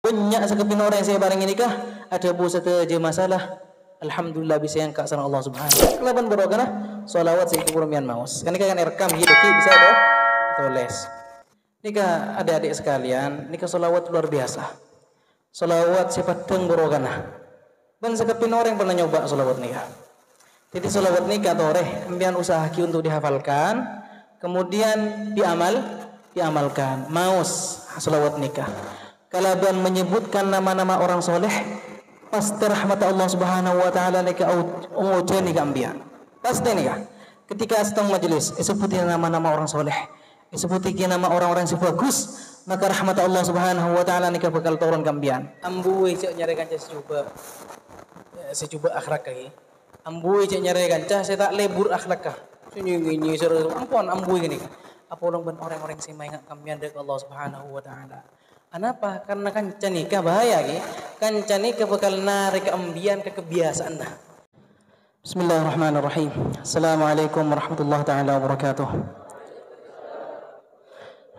Banyak sekepin orang yang saya bareng ini kah ada bu satu je masalah. Alhamdulillah bisa yang kak sareng Allah Subhanahu. Kelaban barokah salawat saya kubur mian maus. Kan kan rekam hidup bisa do tulis. Nika adik-adik sekalian, nika salawat luar biasa. Salawat sepateng barokah. Ban sekepin orang yang pernah nyoba salawat nika. Jadi salawat nika toreh ambian usaha ki untuk dihafalkan, kemudian diamalkan. Maus salawat nika. Kalaban menyebutkan nama-nama orang soleh, pasti rahmat Allah Subhanahu wa taala nika ujian nika ambian. Pasti nika. Ketika sedang majelis, sebutin nama-nama orang soleh, sebutin nama orang-orang yang bagus, maka rahmat Allah Subhanahu wa taala nika bakal turun kambian. Ambui cek nyarekan cek secoba akhlak lagi. Ambui cek nyarekan cek saya tak lebur akhlak kah. Sunyi seru ampun ambui gini. Apa orang-orang yang ingat kambian dari Allah Subhanahu wa taala. Kenapa? Karena kanca nikah bahaya ki. Kanca nikah bakal narik ambian ke kebiasaan dah. Bismillahirrahmanirrahim. Assalamualaikum warahmatullahi taala wabarakatuh.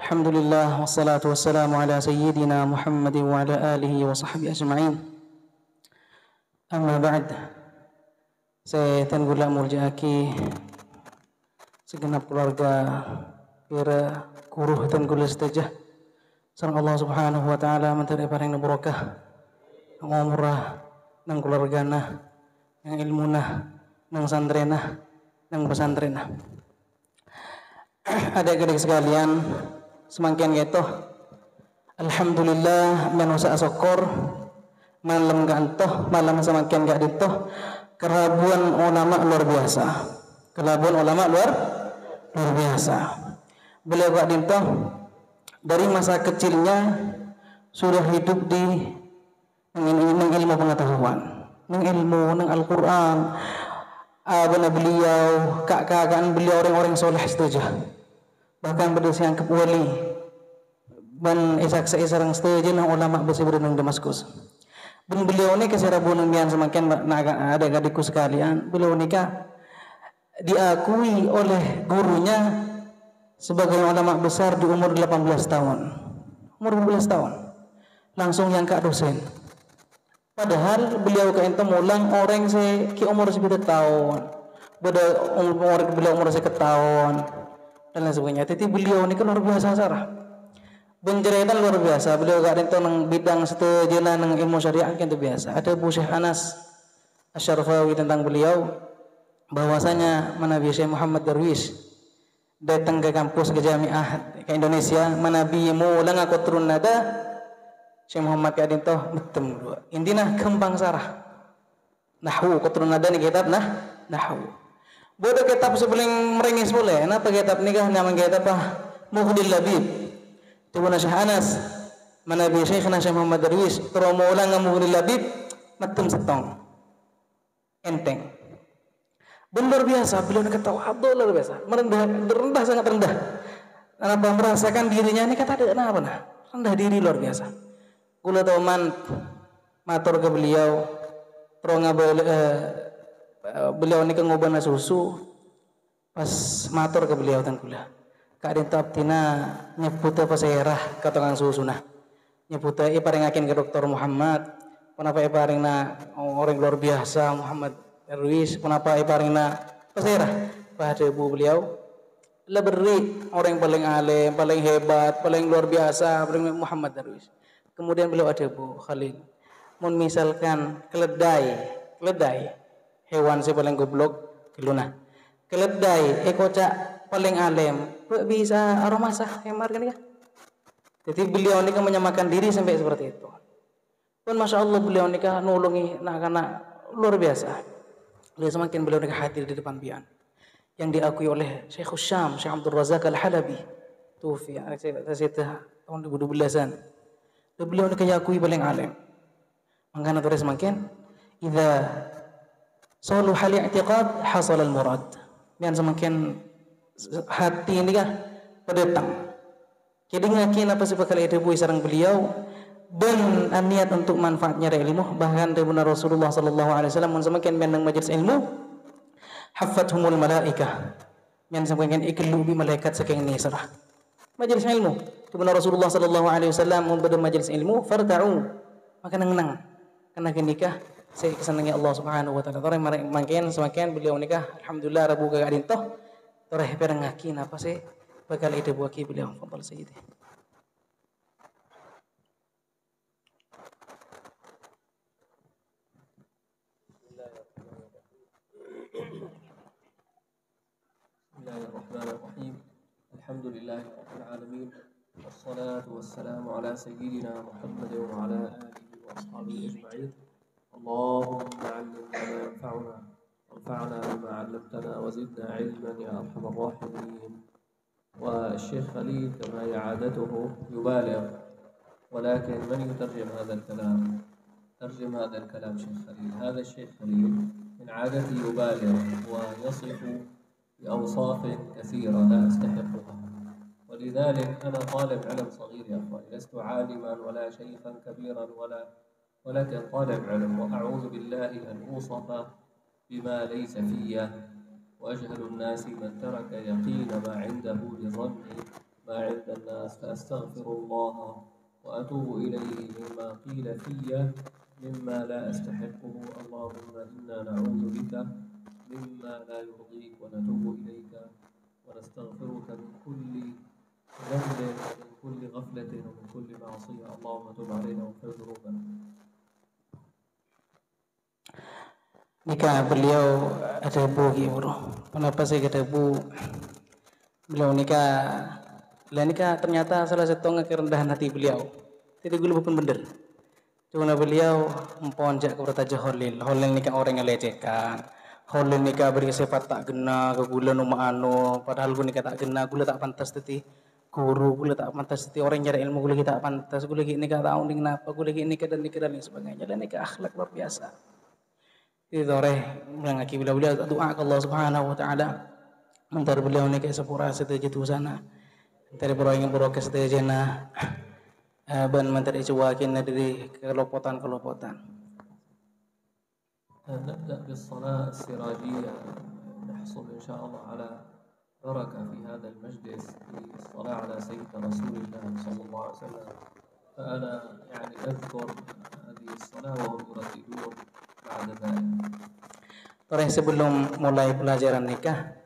Alhamdulillah wassalatu wassalamu ala sayyidina Muhammadin wa ala alihi wa sahbihi ajma'in. Amma ba'd. Saya Tan Gula Murjaki segenap keluarga pira kuruh Tan Gula setajah. Sareng Allah Subhanahu wa taala menteri paring barokah, umrah nang keluargana, nang ilmuna, nang santrena, nang pesantrenna. Adik-adik sekalian, semakin gitu. Alhamdulillah manusia syukur malam gantoh, malam semakin gak ditoh. Kerabuan ulama luar biasa. Kerabuan ulama luar biasa. Beliau gak ditoh dari masa kecilnya sudah hidup di ilmu pengetahuan, ilmu Al-Quran. Abang beliau, kakak-kakak beliau orang-orang soleh setuju. Bahkan berdua yang kepwali ban isak-isarang setuju nang ulama besi bernang Damaskus. Ben beliau ni keserabunan yang semakin ada adikku sekalian. Beliau nikah diakui oleh gurunya sebagai ulama besar di umur 18 tahun. Umur 18 tahun. Langsung yang kak dosen. Padahal beliau ke ente mulang orang ki umur 10 tahun. Beliau umur 1 tahun dan lain sebagainya. Jadi beliau ini kan luar biasa sarah. Benjeretan luar biasa. Beliau gak ada nang bidang setejana nang ilmu syariah kan itu biasa. Ada Bu Syekh Anas Asy-Syarfawi tentang beliau bahwasanya Nabi Syekh Muhammad Darwish datang ke kampus ke jamiah ke Indonesia manabi mulang aku turun nada Syekh Muhammad kadin toh betem dua intina kembang sarah nahwu aku turun nada ni kitab nahwu bodoh kitab sebelum merengis boleh kenapa kitab nikah nama kitab apa Muhdil Labib tu Syekh Anas manabi Syekhna Syekh Muhammad Darwish turun mulang Muhdil Labib betem setong enteng. Luar biasa, beliau kata luar biasa, rendah sangat rendah. Kenapa merasakan dirinya ini kata ada apa nah? Rendah diri luar biasa. Kula tahu matur ke beliau, teronga beliau ini ngobana susu, pas matur ke beliau tan kula. Kadin taptina nyebut apa serah katangan susu nah. Nyebut iparingakin ke Dokter Muhammad, kenapa iparingna orang luar biasa Muhammad Darwish, kenapa iparina pasirah pada ibu beliau leberi orang paling alim, paling hebat, paling luar biasa, paling Muhammad Darwish. Kemudian beliau ada Bu Khalil. Mun misalkan keledai hewan si paling goblok keluna. Keledai ekocak paling alim, bisa aromasa hemar kan ya? Jadi beliau ini kan menyamakan diri sampai seperti itu. Pun masya Allah beliau ini kan nulungi anak-anak luar biasa. Beliau semakin beliau hadir di depan pian yang diakui oleh Syekh Syam, Syekh Abdul Razak Al-Halabi tufi tahun 2012-an. Dan beliau diakui paling alim. Mangkana terus semakin idza salu hal i'tiqad hasal al-murad. Dan semakin hati ini kan pedetang. Jadi ngakin apa sih bakal ada bui sareng beliau dan niat untuk manfaatnya dari ilmu. Bahkan dari Rasulullah sallallahu alaihi wasallam semakin menang majelis ilmu haffathumul malaikah yang semakin iklu bi malaikat saking ni sarah majelis ilmu. Kemudian Rasulullah sallallahu alaihi wasallam membeda majelis ilmu farta'u maka nang karena nikah saya kesenangi Allah Subhanahu wa taala. Tore makin semakin beliau nikah alhamdulillah rabu gak adintoh. Tore perengaki apa sih bakal ide buaki beliau fadhal sayyidi. Bismillahirrahmanirrahim. Alhamdulillah rabbil alamin. Wassalatu wassalamu ala sayyidina Muhammad wa ala alihi wa ashabihi ajma'in. Allahumma 'allimna ma yanfa'una wanfa'na bima 'allamtana wa zidna 'ilman ya arhamar rahimin. والشيخ خليل كما هي عادته يبالغ ولكن من يترجم هذا الكلام؟ ترجم هذا الكلام شيخ خليل. هذا الشيخ خليل من عادته يبالغ ويصف بأوصاف كثيرة لا أستحقها، ولذلك أنا طالب علم صغير يا أخواني، لست عالما ولا شيخا كبيرا ولكن طالب علم، وأعوذ بالله أن أوصف بما ليس فيه، وأجهل الناس من ترك يقين ما عنده لظن ما عند الناس، فأستغفر الله وأتوب إليه مما قيل في مما لا أستحقه. اللهم إنا نعوذ بك مما لا يرضيك ونتوب إليك ونستغفرك من كل ذنب ومن كل غفلة ومن كل معصية. اللهم تب علينا واغفر ذنوبنا. Nikah beliau ada bu bro. Kenapa sih kata bu? Beliau nikah ternyata salah satu kerendahan hati beliau. Tidak gue bukan bener. Cuma beliau memponjak kepada Holil nikah orang yang lecehkan. Holil nikah beri sifat tak gena ke gula numa padahal gue nikah tak gena gula tak pantas teti guru gula tak pantas teti orang nyari ilmu gula tak pantas gula nikah tahu dengan apa gula nikah dan lain sebagainya dan nikah akhlak luar biasa. Itu oreh mengaki beliau doa ke Allah Subhanahu wa taala mentar beliau nikah sepura setuju tu sana. Dari bro ingin berokes setuju jana ban menteri cuakin dari kelopotan. نبدأ بالصلاة السراجية، نحصل إن شاء الله على بركة في هذا المجلس بالصلاة على سيدنا رسول الله صلى الله عليه وسلم. فأنا يعني أذكر هذه الصلاة وهم يرددون بعد ذلك. Terus sebelum mulai pelajaran nikah,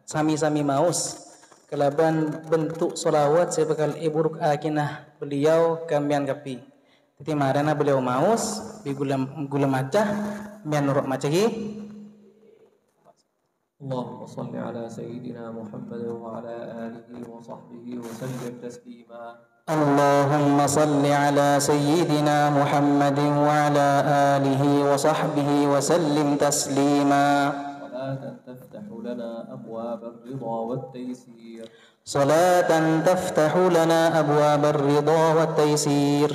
sami-sami maus kelaban bentuk solawat saya bakal iburuk akinah beliau kamian kapi. Jadi marana beliau maus gula macah mian nuruk macahi. اللهم صل على سيدنا محمد وعلى آله وصحبه وسلم تسليما. اللهم صل على سيدنا محمد وعلى آله وصحبه وسلم تسليما. صلاة تفتح لنا أبواب الرضا والتيسير. صلاة تفتح لنا أبواب الرضا والتيسير.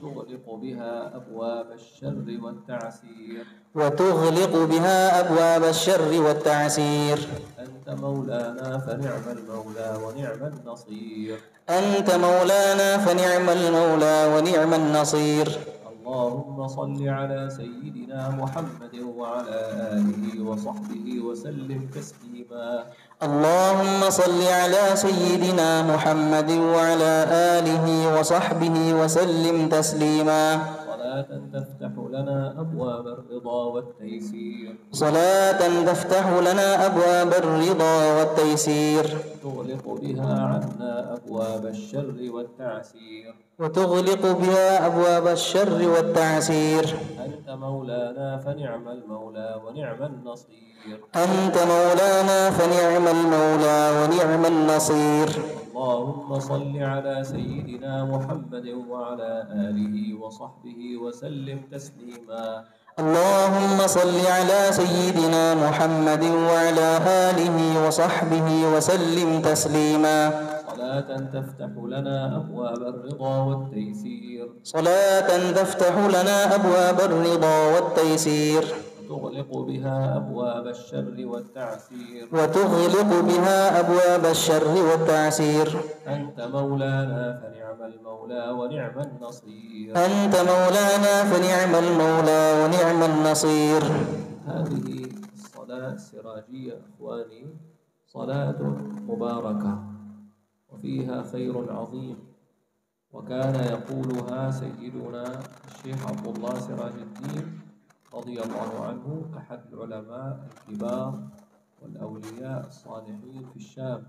وتغلق بها أبواب الشر والتعسير. وتغلق بها أبواب الشر والتعسير. أنت مولانا فنعم المولى ونعم النصير. أنت مولانا فنعم المولى ونعم النصير. اللهم صل على سيدنا محمد وعلى آله وصحبه وسلم تسليما. اللهم صل على سيدنا محمد وعلى آله وصحبه وسلم تسليما. صلاة تفتح لنا أبواب الرضا والتيسير. صلاة تفتح لنا أبواب الرضا والتيسير. تغلق بها عنا أبواب الشر والتعسير. وتغلق بها أبواب الشر والتعسير. أنت مولانا فنعم المولى ونعم النصير. أنت مولانا فنعم المولى ونعم النصير. اللهم صل على سيدنا محمد وعلى آله وصحبه وسلم تسليما. اللهم صل على سيدنا محمد وعلى آله وصحبه وسلم تسليما. صلاة تفتح لنا أبواب الرضا والتيسير. صلاة تفتح لنا أبواب الرضا والتيسير. وتغلق بها أبواب الشر والتعسير. وتغلق بها أبواب الشر والتعسير. أنت مولانا فنعم المولى ونعم النصير. أنت مولانا فنعم المولى ونعم النصير. هذه الصلاة السراجية أخواني صلاة مباركة وفيها خير عظيم وكان يقولها سيدنا الشيخ عبد الله سراج الدين رضي الله عنه أحد العلماء الكبار والأولياء الصالحين في الشام،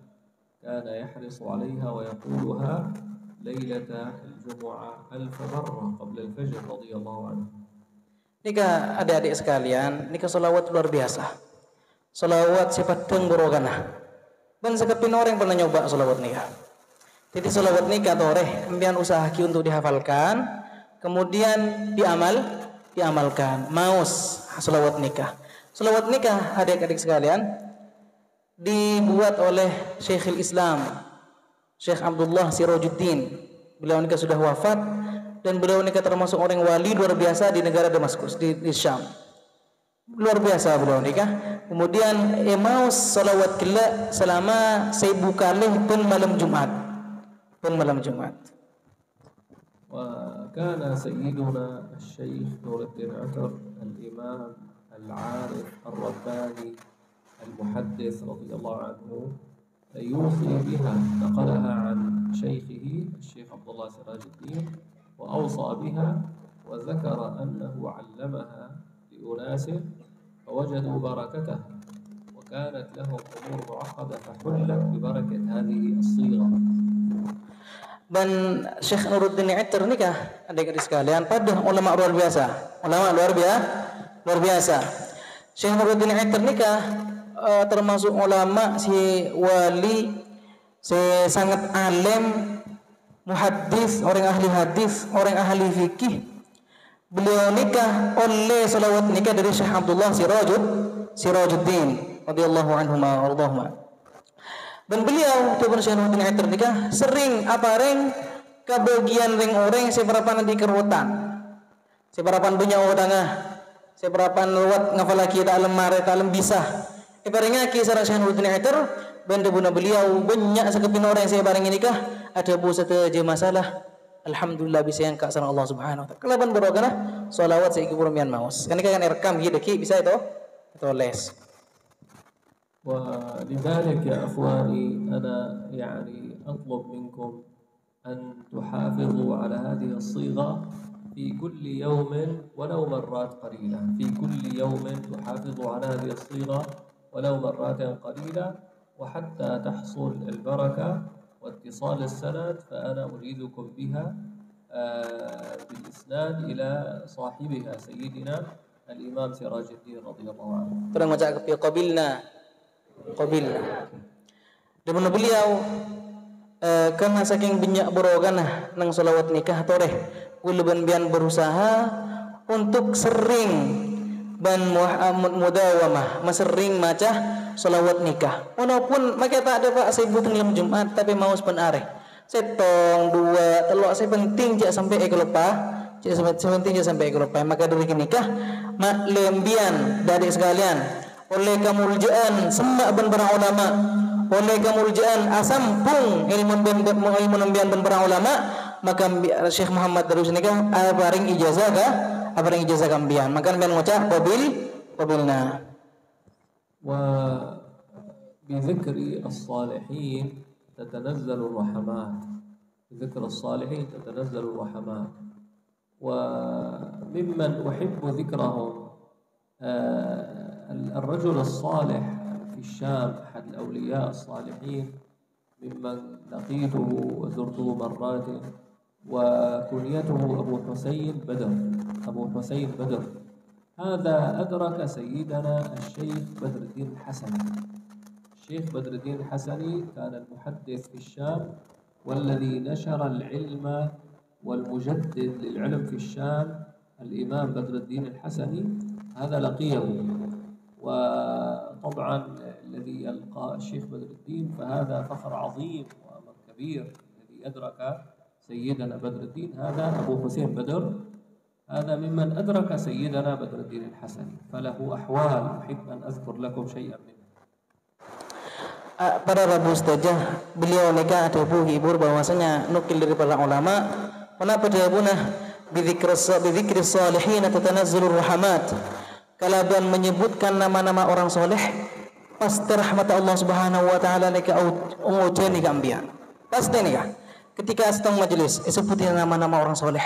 كان يحرص عليها ويقولها ليلة الجمعة 1000 مرة قبل الفجر رضي الله عنه. Nika adik-adik sekalian, nika solawat luar biasa. Solawat sifat tenggorogana. Dan sekepin orang yang pernah nyoba solawat nika. Jadi solawat nika toreh, empian usaha ki untuk dihafalkan, kemudian diamalkan. Maus solawat nikah. Solawat nikah adik-adik sekalian dibuat oleh Syekhul Islam, Syekh Abdullah Sirajuddin. Beliau nikah sudah wafat dan beliau nikah termasuk orang wali luar biasa di negara Damaskus di Syam. Luar biasa beliau nikah. Kemudian maus solawat kila selama 1000 kali pun malam Jumat. وكان سيدنا الشيخ نور الدين عتر الإمام العارف الرباني المحدث رضي الله عنه يوصي بها، نقلها عن شيخه الشيخ عبد الله سراج الدين وأوصى بها وذكر أنه علمها لأناس فوجدوا بركتها وكانت لهم أمور معقدة فحلت ببركة هذه الصيغة. Dan Syekh Nuruddin Itter nikah adik-adik sekalian pada ulama luar biasa. Syekh Nuruddin Itter nikah termasuk ulama si wali, si sangat alim, muhaddis, orang ahli hadis, orang ahli fikih. Beliau nikah oleh salawat nikah dari Syekh Abdullah Sirajuddin radhiyallahu anhuma warḍahuma. Dan beliau dipun Syekh Nuruddin Itter nikah sering apareng kebagian ring orang seberapa nanti kerutan, seberapa punya odangah, seberapa lewat ngafalaki dalam mare dalam bisa. Ibaratnya kisah Syekh Nuruddin Itter benda buna beliau banyak sekepin orang yang saya bareng nikah ada bu satu je masalah. Alhamdulillah bisa yang kak sana Allah Subhanahu wa taala. Kelaban berogana salawat saya ikut mian maus. Kan kan rekam gitu bisa itu les. ولذلك يا أخواني أنا يعني أطلب منكم أن تحافظوا على هذه الصيغة في كل يوم ولو مرات قليلة، في كل يوم تحافظوا على هذه الصيغة ولو مرات قليلة وحتى تحصل البركة واتصال السند، فأنا أريدكم بها بالإسناد إلى صاحبها سيدنا الإمام سراج الدين رضي الله عنه. Pernah macam qabilna. Dan beliau karena saking banyak berogana nang solawat nikah toreh, ulun bian berusaha untuk sering dan mudawamah, sering maca solawat nikah. Walaupun mereka tak ada pak sebut dalam Jumat, tapi mau sepen areh. Setong dua telok saya penting jak sampai ekolopa, sampai ekolopa. Maka dari nikah mak lembian dari sekalian. Oleh kemurjaan sembah ben para ulama, oleh kemurjaan asampung ilmu nembian ben para ulama, maka Syekh Muhammad Darus nikah paring ijazah kambian, maka ben ngucap qabilna. وبذكر الصالحين تتنزل الرحمات، بذكر الصالحين تتنزل الرحمات، وممن أحب ذكرهم الرجل الصالح في الشام أحد الأولياء الصالحين ممن لقيته وزرته مرات وكنيته أبو حسين بدر. هذا أدرك سيدنا الشيخ بدر الدين الحسني. الشيخ بدر الدين الحسني كان المحدث في الشام والذي نشر العلم والمجدد للعلم في الشام الإمام بدر الدين الحسني، هذا لقيه. وطبعا الذي يلقى الشيخ بدر الدين فهذا فخر عظيم وأمر كبير. الذي أدرك سيدنا بدر الدين هذا أبو حسين بدر، هذا ممن أدرك سيدنا بدر الدين الحسني، فله أحوال أحب أن أذكر لكم شيئا منه. Para Rabu Ustazah beliau nikah ada bu hibur bahwasanya nukil dari para ulama kenapa dia punah bidzikri salihin tatanazzalur rahmat. Kalaban menyebutkan nama-nama orang soleh pasti rahmat Allah Subhanahu wa taala nikah ujian nikah ambian pasti nikah ketika setong majelis sebutin nama-nama orang soleh,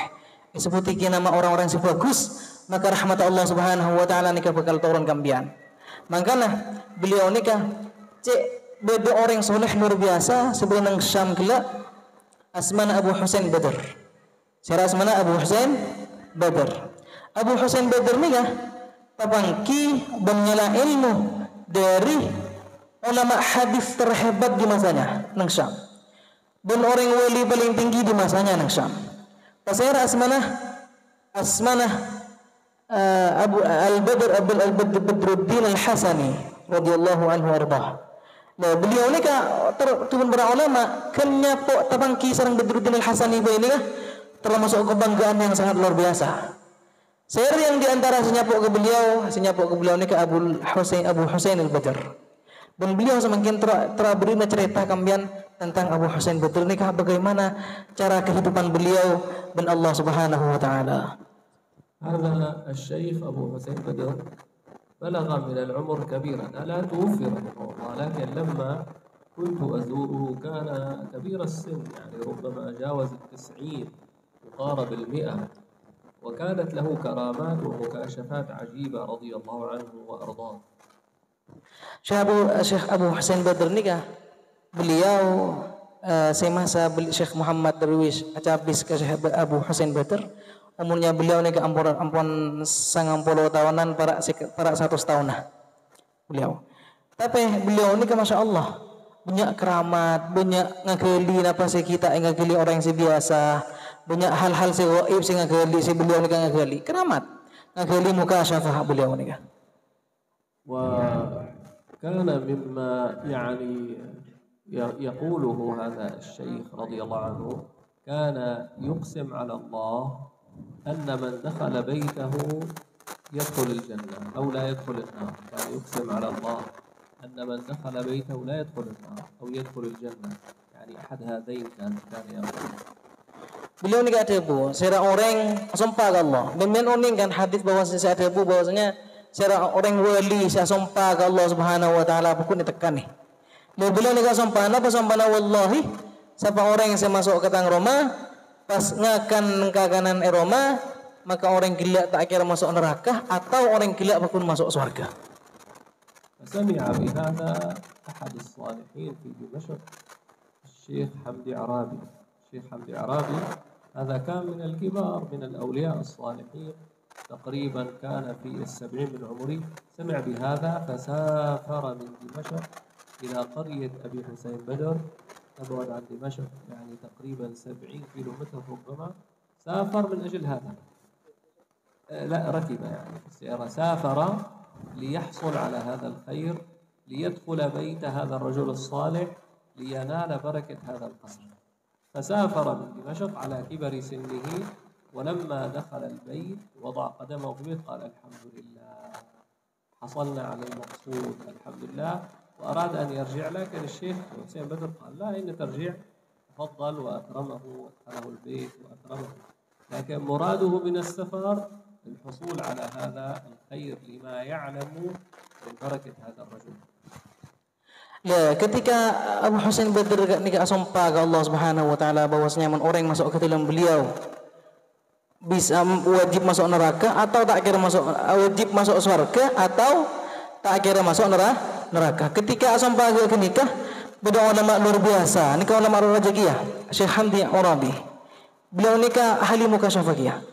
sebutin nama orang-orang yang bagus, maka rahmat Allah Subhanahu wa taala nikah bakal turun kambian. Makanya beliau nikah cek beda orang soleh luar biasa sebelum nang Syam gila asmana Abu Husain Badr. Sira asmana Abu Husain Badr. Abu Husain Badr nikah tabangki menyala ilmu dari ulama hadis terhebat di masanya nang Syam. Dan orang wali paling tinggi di masanya nang Syam. Pasera asmana Abu Al-Badr Badruddin Al-Hasani radhiyallahu anhu arba. Nah, beliau ni turun para ulama kenyapo tabangki sareng Badruddin Al-Hasani ini kah termasuk kebanggaan yang sangat luar biasa. Saya yang diantara senyapo ke beliau ni ke Abu Husain Al-Badr. Dan beliau semakin beri cerita kambian tentang Abu Husain Badr nikah bagaimana cara kehidupan beliau dan Allah Subhanahu wa taala. هذا الشيخ أبو حسين بدر بلغ من العمر كبيرا لا توفي رحمه الله لكن لما كنت أزوره كان كبير السن يعني ربما جاوز 90 يقارب 100 وكانت له كرامات ومكاشفات عجيبة رضي الله عنه وأرضاه. Syekh Abu Husain Badr nikah beliau semasa Syekh Muhammad Darwish acabis ke Syekh Abu Husain Badr umurnya beliau nikah ampun 90 tahunan para 100 tahun beliau. Tapi beliau nikah Masya Allah banyak keramat, banyak ngageli apa sih kita ngageli orang yang biasa, banyak hal-hal si gaib sing ngageli si beliau nikah ngageli keramat, ngageli muka syafah beliau nikah. وكان مما يعني يقوله هذا الشيخ رضي الله عنه كان يقسم على الله أن من دخل بيته يدخل الجنة أو لا يدخل النار. كان يقسم على الله أن من دخل بيته لا يدخل النار أو يدخل الجنة يعني أحد هذين كان يقول. Beliau ni kata bu, saya orang sumpah ke Allah. Dan oning kan hadis bahwa saya ada bu bahwasanya saya orang wali saya sumpah ke Allah Subhanahu wa taala pun ditekan ni. Beliau ni kata sumpah apa sumpah wallahi siapa orang yang saya masuk ke tang Roma pas ngakan kakanan Roma maka orang gila tak kira masuk neraka atau orang gila pun masuk surga. سمع بهذا أحد الصالحين في دمشق الشيخ حمدي عرابي. الشيخ حمدي عرابي هذا كان من الكبار من الأولياء الصالحين تقريبا كان في 70 من عمره. سمع بهذا فسافر من دمشق إلى قرية أبي حسين بدر تبعد عن دمشق يعني تقريبا 70 كيلومتر ربما. سافر من أجل هذا لا ركب يعني في السيارة سافر ليحصل على هذا الخير ليدخل بيت هذا الرجل الصالح لينال بركة هذا القصر. فسافر من دمشق على كبر سنه ولما دخل البيت وضع قدمه في البيت قال الحمد لله حصلنا على المقصود الحمد لله. وأراد أن يرجع لكن الشيخ حسين بدر قال لا إن ترجع تفضل وأكرمه وأدخله البيت وأكرمه. لكن مراده من السفر الحصول على هذا الخير لما يعلم من بركة هذا الرجل. Ya, ketika Abu Husain Badr nikah sumpah ke Allah Subhanahu wa taala bahwasanya orang masuk ke dalam beliau bisa wajib masuk neraka atau tak kira masuk wajib masuk surga atau tak kira masuk neraka. Ketika sumpah ke nikah beda ulama luar biasa, nikah ulama Rajagiyah, Syekh Hamdi Arabi. Beliau nikah ahli mukasyafah.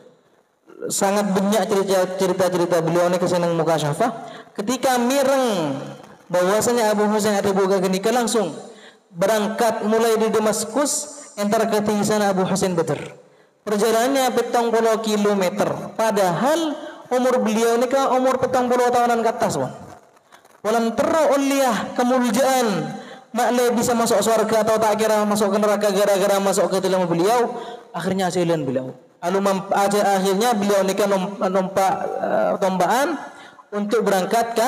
Sangat banyak cerita-cerita beliau nikah senang mukasyafah. Ketika mireng bahwasanya Abu Husain ada boga nikah langsung berangkat mulai di Damaskus entar ke sana Abu Husain Badr. Perjalanannya 70 km. Padahal umur beliau nikah umur 70 tahunan ke atas, wan. Walam terra uliyah kemuliaan makle bisa masuk surga atau tak kira masuk ke neraka gara-gara masuk ke dalam beliau. Akhirnya hasilan beliau. Akhirnya beliau nikah numpak tombaan untuk berangkat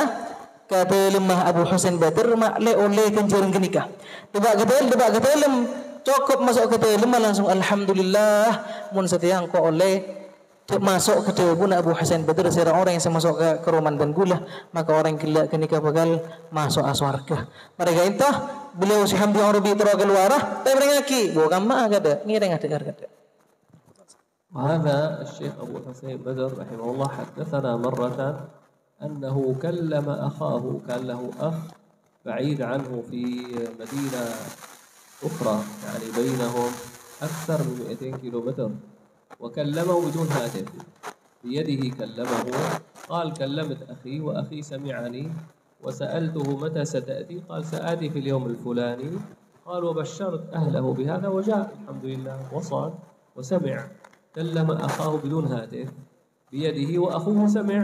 ke lemah Abu Husain Badr makle oleh kenjering nikah. Debak ketelem cukup masuk ke lemah langsung alhamdulillah mun setiang ko oleh masuk ke pun Abu Hasan Badr sira orang yang masuk ke keruman dan gula, maka orang gila kenika bakal masuk aswarga. Mereka itu beliau si Hamdi Arabi terus keluar tapi ngaki bukan mah ada ngireng ada. وهذا الشيخ أبو حسين بدر رحمه الله حدثنا مرة أنه كلم أخاه، كان له أخ بعيد عنه في مدينة أخرى، يعني بينهم أكثر من 200 كيلومتر، وكلمه بدون هاتف، بيده كلمه، قال كلمت أخي وأخي سمعني وسألته متى ستأتي، قال سآتي في اليوم الفلاني، قال وبشرت أهله بهذا وجاء الحمد لله وصل وسمع، كلم أخاه بدون هاتف بيده وأخوه سمع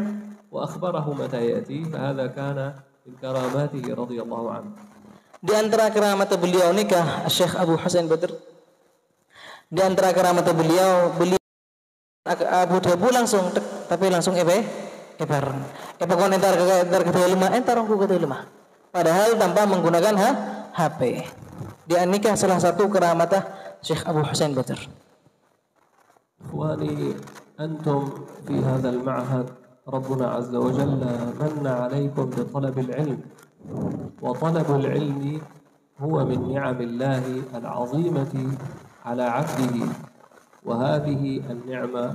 وأخبره متى يأتي، فهذا كان من كراماته رضي الله عنه. Di antara keramat beliau nikah Syekh Abu Hasan Badr. Di antara keramat beliau Abu Dhabi langsung tapi langsung ebar kon entar ke lima entar aku ke lima. Padahal tanpa menggunakan HP. Di nikah salah satu keramat Syekh Abu Hasan Badr. إخواني أنتم في هذا المعهد ربنا عز وجل من عليكم بطلب العلم، وطلب العلم هو من نعم الله العظيمة على عبده، وهذه النعمة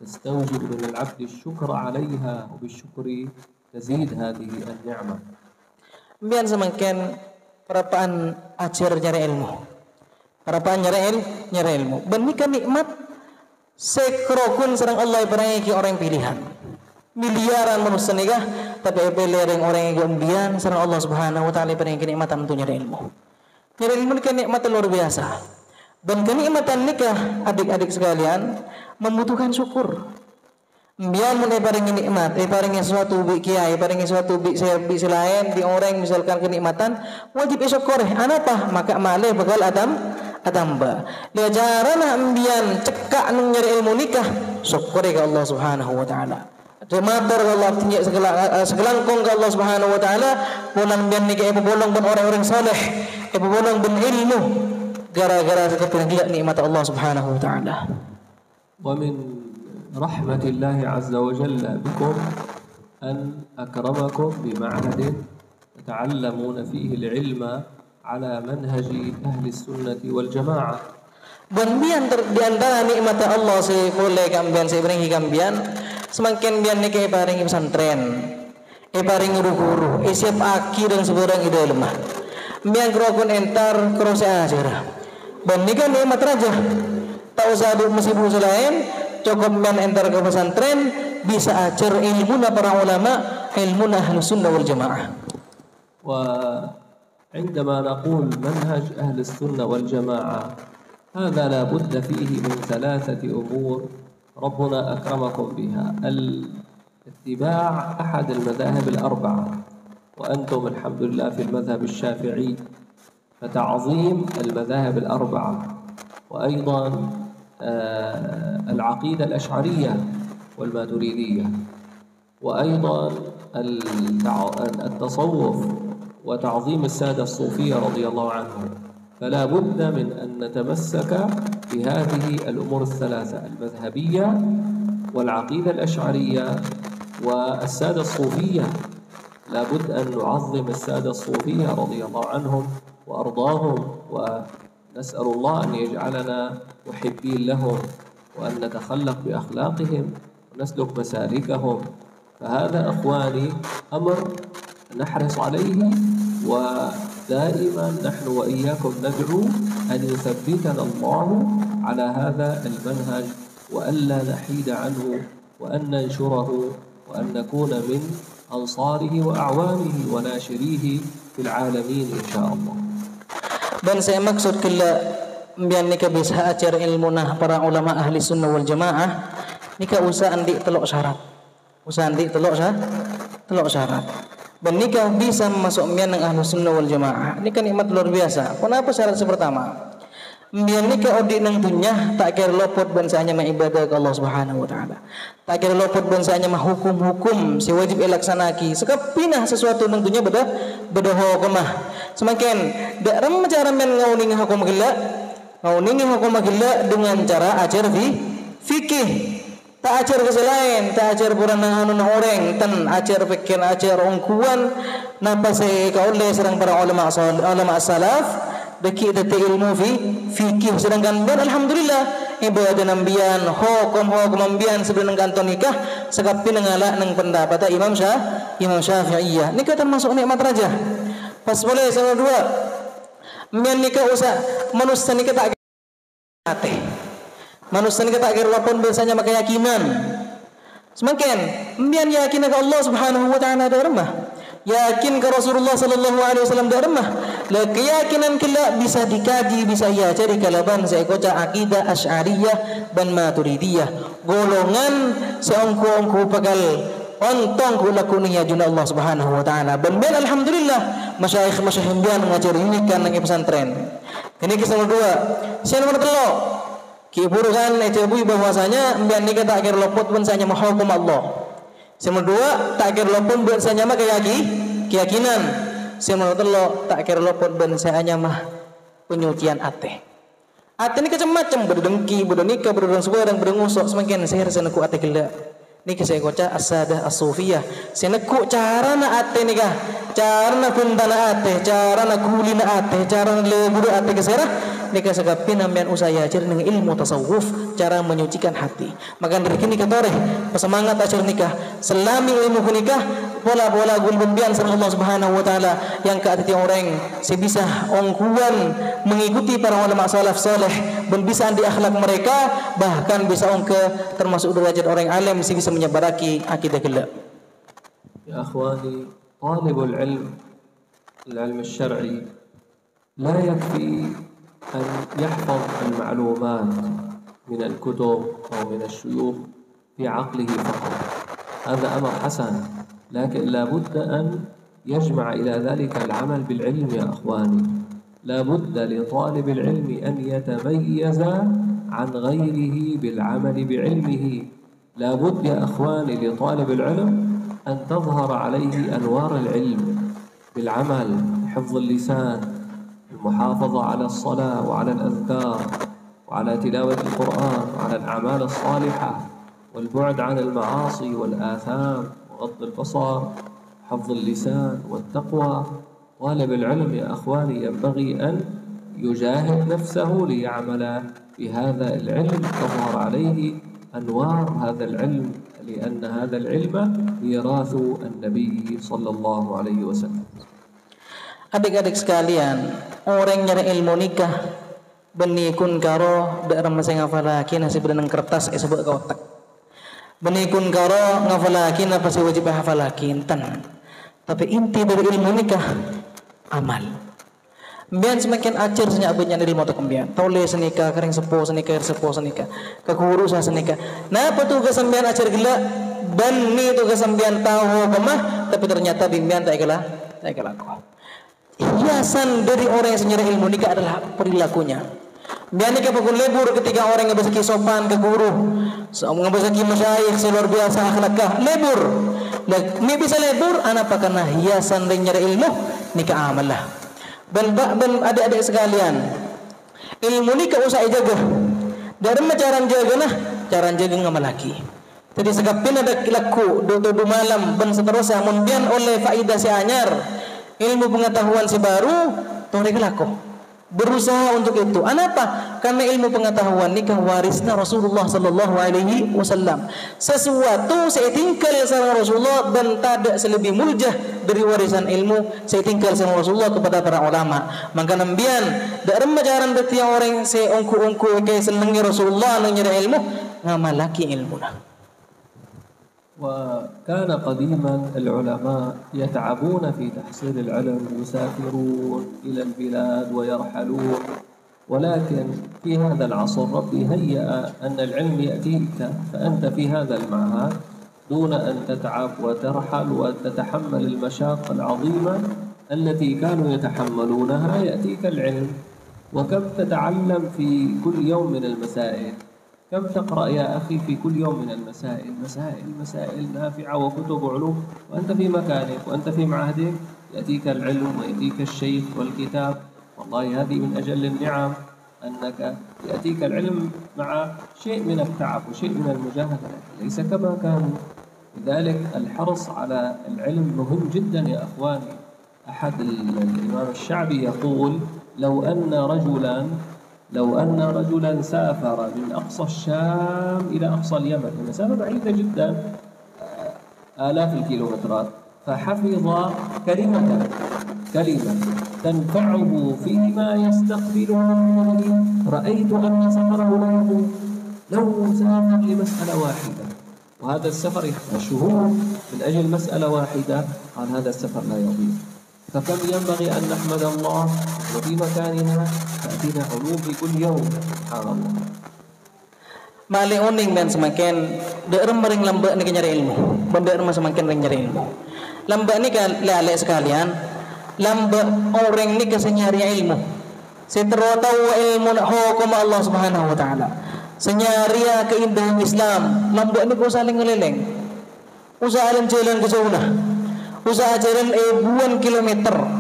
تستوجب من العبد الشكر عليها، وبالشكر تزيد هذه النعمة. Biar semakin perapaan ajar nyari ilmu, perapaan nyari ilmu. Benika nikmat sekrokun serang Allah ibarangi orang pilihan. Miliaran manusia nikah tapi pelering orang yang umbian serang Allah Subhanahu wa taala ibarangi kenikmatan untuk nyari ilmu. Nyari ilmu ini nikmat luar biasa. Dan kenikmatan nikah adik-adik sekalian membutuhkan syukur. Biar mun ibarangi nikmat, ibarangi sesuatu bi kiai, ibarangi sesuatu bi selain di orang misalkan kenikmatan wajib syukur. Anapa? Maka malih bakal adamba. Dia jarana ambian cekak nung nyari ilmu nikah syukur ke Allah Subhanahu wa taala. Matur ke Allah tinggi segelangkung ke Allah Subhanahu wa taala pulang bian nikah ibu bolong ben orang-orang saleh, ibu bolong ben ilmu gara-gara kepentingan nikmat Allah Subhanahu wa taala. ومن رحمة الله عز وجل بكم أن أكرمكم بمعهد تتعلمون فيه العلم على منهج أهل السنة والجماعة. Dan di antara nikmat Allah si boleh kambian si beringi kambian semakin bian nikah ibaringi pesantren, ibaringi guru, isiap aki dan sebarang ide lemah. Bian kerokun entar kerose ajar. Dan nikah nikmat raja. Tak usah duk mesibu selain, cukup bian entar ke pesantren bisa ajar ilmu para ulama, ilmu ahlus sunnah wal jamaah. وعندما نقول منهج أهل السنة والجماعة هذا لا بد فيه من 3 أمور ربنا أكرمكم بها: اتباع أحد المذاهب الأربعة، وأنتم الحمد لله في المذهب الشافعي، فتعظيم المذاهب الأربعة، وأيضا العقيدة الأشعرية والماتريدية، وأيضا التصوف وتعظيم السادة الصوفية رضي الله عنهم. فلا بد من أن نتمسك بهذه الأمور الثلاثة: المذهبية والعقيدة الأشعرية والسادة الصوفية. لا بد أن نعظم السادة الصوفية رضي الله عنهم وأرضاهم، ونسأل الله أن يجعلنا محبين لهم وأن نتخلق بأخلاقهم ونسلك مسالكهم. فهذا أخواني أمر نحرص عليه، ودائما نحن وإياكم ندعو أن يثبتنا الله على هذا المنهج وألا نحيد عنه وأن ننشره وأن نكون من أنصاره وأعوانه وناشريه في العالمين إن شاء الله. Dan saya maksud kala mbian nika bisa ajar ilmu nah para ulama ahli sunnah wal jamaah nika usah andi telok syarat. Usah andi telok syarat. Dan nikah bisa masuk mbian ng ahli sunnah wal jamaah. Nikah nikmat luar biasa. Kenapa syarat pertama? Mbian nikah odi nang dunya tak kira lopot bansanya mengibadah ke Allah Subhanahu wa taala. Tak kira lopot bansanya mah hukum-hukum si wajib ilaksanaki. Sekapinah sesuatu nang dunya beda hukumah. Semakin dak ram cara men ngauning hukum gila dengan cara ajar fikih. Tak ajar ke lain, tak ajar purana anu na orang, tan ajar pekin ajar ongkuan, napa saya kaulai serang para ulama salaf, deki dati ilmu fikih sedangkan dan alhamdulillah ibadah nambian hukum ambian sebelum kanton nikah sekapi nangala nang pendapat Imam Syafi'iyah. Nikah termasuk nikmat raja. Pas boleh sama dua. Mbian nikah usah manusia nikah tak ate. Manusia nikah tak kira lapon biasanya keyakinan. Semakin mbian yakin ke Allah Subhanahu wa taala ada remah. Yakin ke Rasulullah sallallahu alaihi wasallam ada remah. La keyakinan kila bisa dikaji, bisa ia cari kalaban saya kota akidah Asy'ariyah dan Maturidiyah. Golongan seongko-ongko pagal ontong kula kunia juna Allah Subhanahu wa taala. Ben alhamdulillah masyayikh mbian ngajar ini kan nang pesantren. Ini kisah nomor 2. Kisah nomor 3. Kiburukan ecebui bahwasanya mbian nikah tak kira lopot pun sanya mahukum Allah. Nomor 2 tak kira lopot pun sanya mah keyakinan. Nomor 3 tak kira lopot pun sanya mah penyucian ate. Ate ni macam-macam berdengki, bernikah, berdengsuara, berdengusok semakin saya rasa nak ate gila. Ni kisah kocak asadah asufiyah. Seneku cara na ate nikah, cara na kuntana ate, cara na kulina ate, cara na lebur ate kesera. Nikah sekapin ambian usaya ajar dengan ilmu tasawuf, cara menyucikan hati. Maka dari kini katoreh semangat ajar nikah, selami ilmu nikah, pola-pola gulbembian sama Allah Subhanahu wa taala yang keatiti orang sebisa ongkuan mengikuti para ulama salaf saleh dan bisa di akhlak mereka bahkan bisa ongke termasuk derajat orang alim bisa menyebaraki akidah gelap. Ya akhwani, talibul ilm العلم الشرعي لا يكفي أن يحفظ المعلومات من الكتب أو من الشيوخ في عقله فقط. هذا أمر حسن، لكن لا بد أن يجمع إلى ذلك العمل بالعلم يا أخواني. لا بد لطالب العلم أن يتميز عن غيره بالعمل بعلمه. لا بد يا أخواني لطالب العلم أن تظهر عليه أنوار العلم بالعمل، حفظ اللسان، المحافظة على الصلاة وعلى الأذكار وعلى تلاوة القرآن وعلى الأعمال الصالحة والبعد عن المعاصي والآثام وغض البصر، حفظ اللسان والتقوى. طالب العلم يا أخواني ينبغي أن يجاهد نفسه ليعمل بهذا العلم، تظهر عليه أنوار هذا العلم، لأن هذا العلم ميراث النبي صلى الله عليه وسلم. Adik-adik sekalian, orang nyari ilmu nikah benikun karo daerah masing ngafalaki nasib dengan kertas sebut ke otak. Benikun karo ngafalaki napa si wajib hafalaki intan. Tapi inti dari ilmu nikah amal. Mbian semakin ajar senya abenya dari motor kembian. Tole senika kering sepo senika kekuru sa senika. Napa tu kesembian ajar gila dan ni tu kesembian tahu kemah tapi ternyata bimbian tak kalah kau. Hiasan dari orang yang senyara ilmu nikah adalah perilakunya. Biar nikah pun lebur ketika orang yang bersaki sopan ke guru, yang bersaki masyayikh luar biasa akhlakah lebur. Ni bisa lebur, anak apa karena hiasan dari senyara ilmu nikah amal lah. Dan adik-adik sekalian, ilmu nikah usah jaga. Dari cara jaga nah, cara jaga ngamal lagi. Jadi segapin ada laku do malam dan seterusnya. Kemudian oleh faidah si anyar. Ilmu pengetahuan si baru torek laku berusaha untuk itu. Kenapa? Karena ilmu pengetahuan nikah warisna Rasulullah sallallahu alaihi wasallam. Sesuatu saya tinggal sama Rasulullah dan tak ada selebih muljah dari warisan ilmu saya tinggal sama Rasulullah kepada para ulama. Maka nambian dak remajaran dadi orang saya ongku-ongku kayak senengi Rasulullah nang nyara ilmu ngamalaki ilmuna. وكان قديما العلماء يتعبون في تحصيل العلم، يسافرون إلى البلاد ويرحلون، ولكن في هذا العصر ربي هيأ أن العلم يأتيك فأنت في هذا المعهد دون أن تتعب وترحل وتتحمل المشاق العظيمة التي كانوا يتحملونها، يأتيك العلم. وكم تتعلم في كل يوم من المسائل، كم تقرأ يا أخي في كل يوم من المسائل، مسائل نافعة وكتب علوم، وأنت في مكانك وأنت في معهدك يأتيك العلم ويأتيك الشيخ والكتاب. والله هذه من أجل النعم. أنك يأتيك العلم مع شيء من التعب وشيء من المجاهدة، ليس كما كانوا. لذلك الحرص على العلم مهم جدا يا أخواني. أحد الإمام الشعبي يقول: لو أن رجلا سافر من أقصى الشام إلى أقصى اليمن، المسافة بعيدة جدا آلاف الكيلومترات، فحفظ كلمة تنفعه فيما يستقبله من دينه، رأيت أن سفره لا يضيع. لو سافر لمسألة واحدة، وهذا السفر يحتاج شهور من أجل مسألة واحدة، قال هذا السفر لا يضيع. فكم ينبغي أن نحمد الله وفي مكاننا تأتينا علوم في كل يوم. سبحان الله. Mali uning dan semakin daerah mering lambak ni nyari ilmu, daerah semakin mering nyari ilmu. Lambak ni kan lale sekalian, lambak orang ni kesenyari ilmu. Setero tahu ilmu nak hukum Allah Subhanahu Wa Taala. Senyari keindahan Islam, lambak ni kau saling ngeleleng. Usaha jalan ke sana, usaha jalan ribuan kilometer.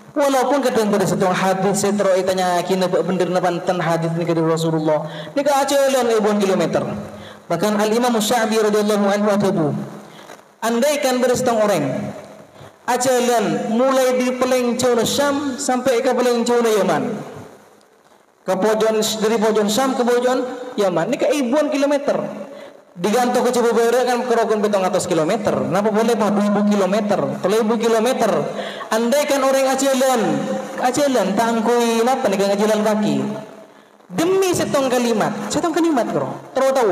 Walaupun kadang pada satu hadis setero itanya kina bener nabantan hadis ni dari Rasulullah. Ni ka jalan ribuan kilometer. Bahkan Al Imam Sya'bi radhiyallahu anhu atabu. Andaikan bersetong orang ajalan mulai di peleng Cina Syam sampai ke peleng Cina Yaman. Ke pojok dari pojok Syam ke pojok Yaman. Ni ka ribuan kilometer. Digantung ke Cibu Barat kan kerogon betong atas kilometer. Napa boleh 2.000 kilometer, 3.000 kilometer. Andaikan orang ajalan tangkui napa nih ngajalan kaki. Demi setong kalimat bro. Terus tahu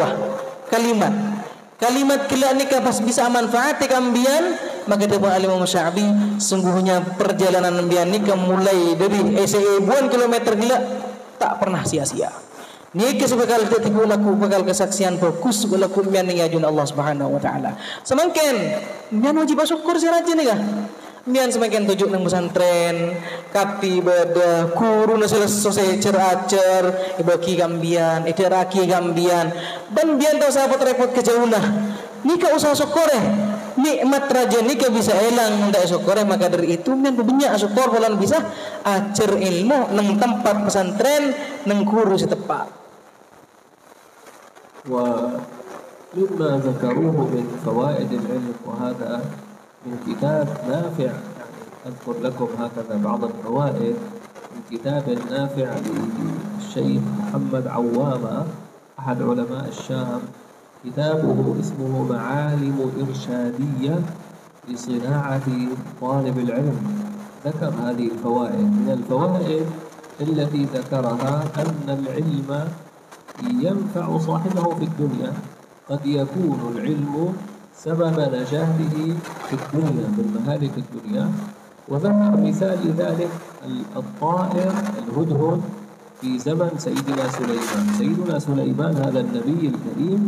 kalimat kila nikah pas bisa manfaat kambian, maka dia Al-Imam Sya'bi sungguhnya perjalanan ambian nikah mulai dari ribuan kilometer gila tak pernah sia-sia. Nika sebekal tetiku laku bakal kesaksian fokus laku mian ngajun Allah Subhanahu Wa Taala. Semakin mian wajib syukur si rajin nika. Mian semakin tujuk nang pesantren, kapi beda kuru na selesai cer-acer, ibaki gambian, idaraki gambian. Dan bian tau sahabat repot kejauhan. Nika usaha syukur nikmat raja nika bisa elang ndak syukur, maka dari itu mian berbanyak syukur bulan bisa acer ilmu nang tempat pesantren nang guru setepat. ومما ذكروه من فوائد العلم، وهذا من كتاب نافع، يعني أذكر لكم هكذا بعض الفوائد من كتاب نافع للشيخ محمد عوامة أحد علماء الشام. كتابه اسمه معالم إرشادية لصناعة طالب العلم. ذكر هذه الفوائد. من الفوائد التي ذكرها أن العلم ينفع صاحبه في الدنيا، قد يكون العلم سبب نجاته في الدنيا من مهالك الدنيا. وذكر مثال لذلك الطائر الهدهد في زمن سيدنا سليمان هذا النبي الكريم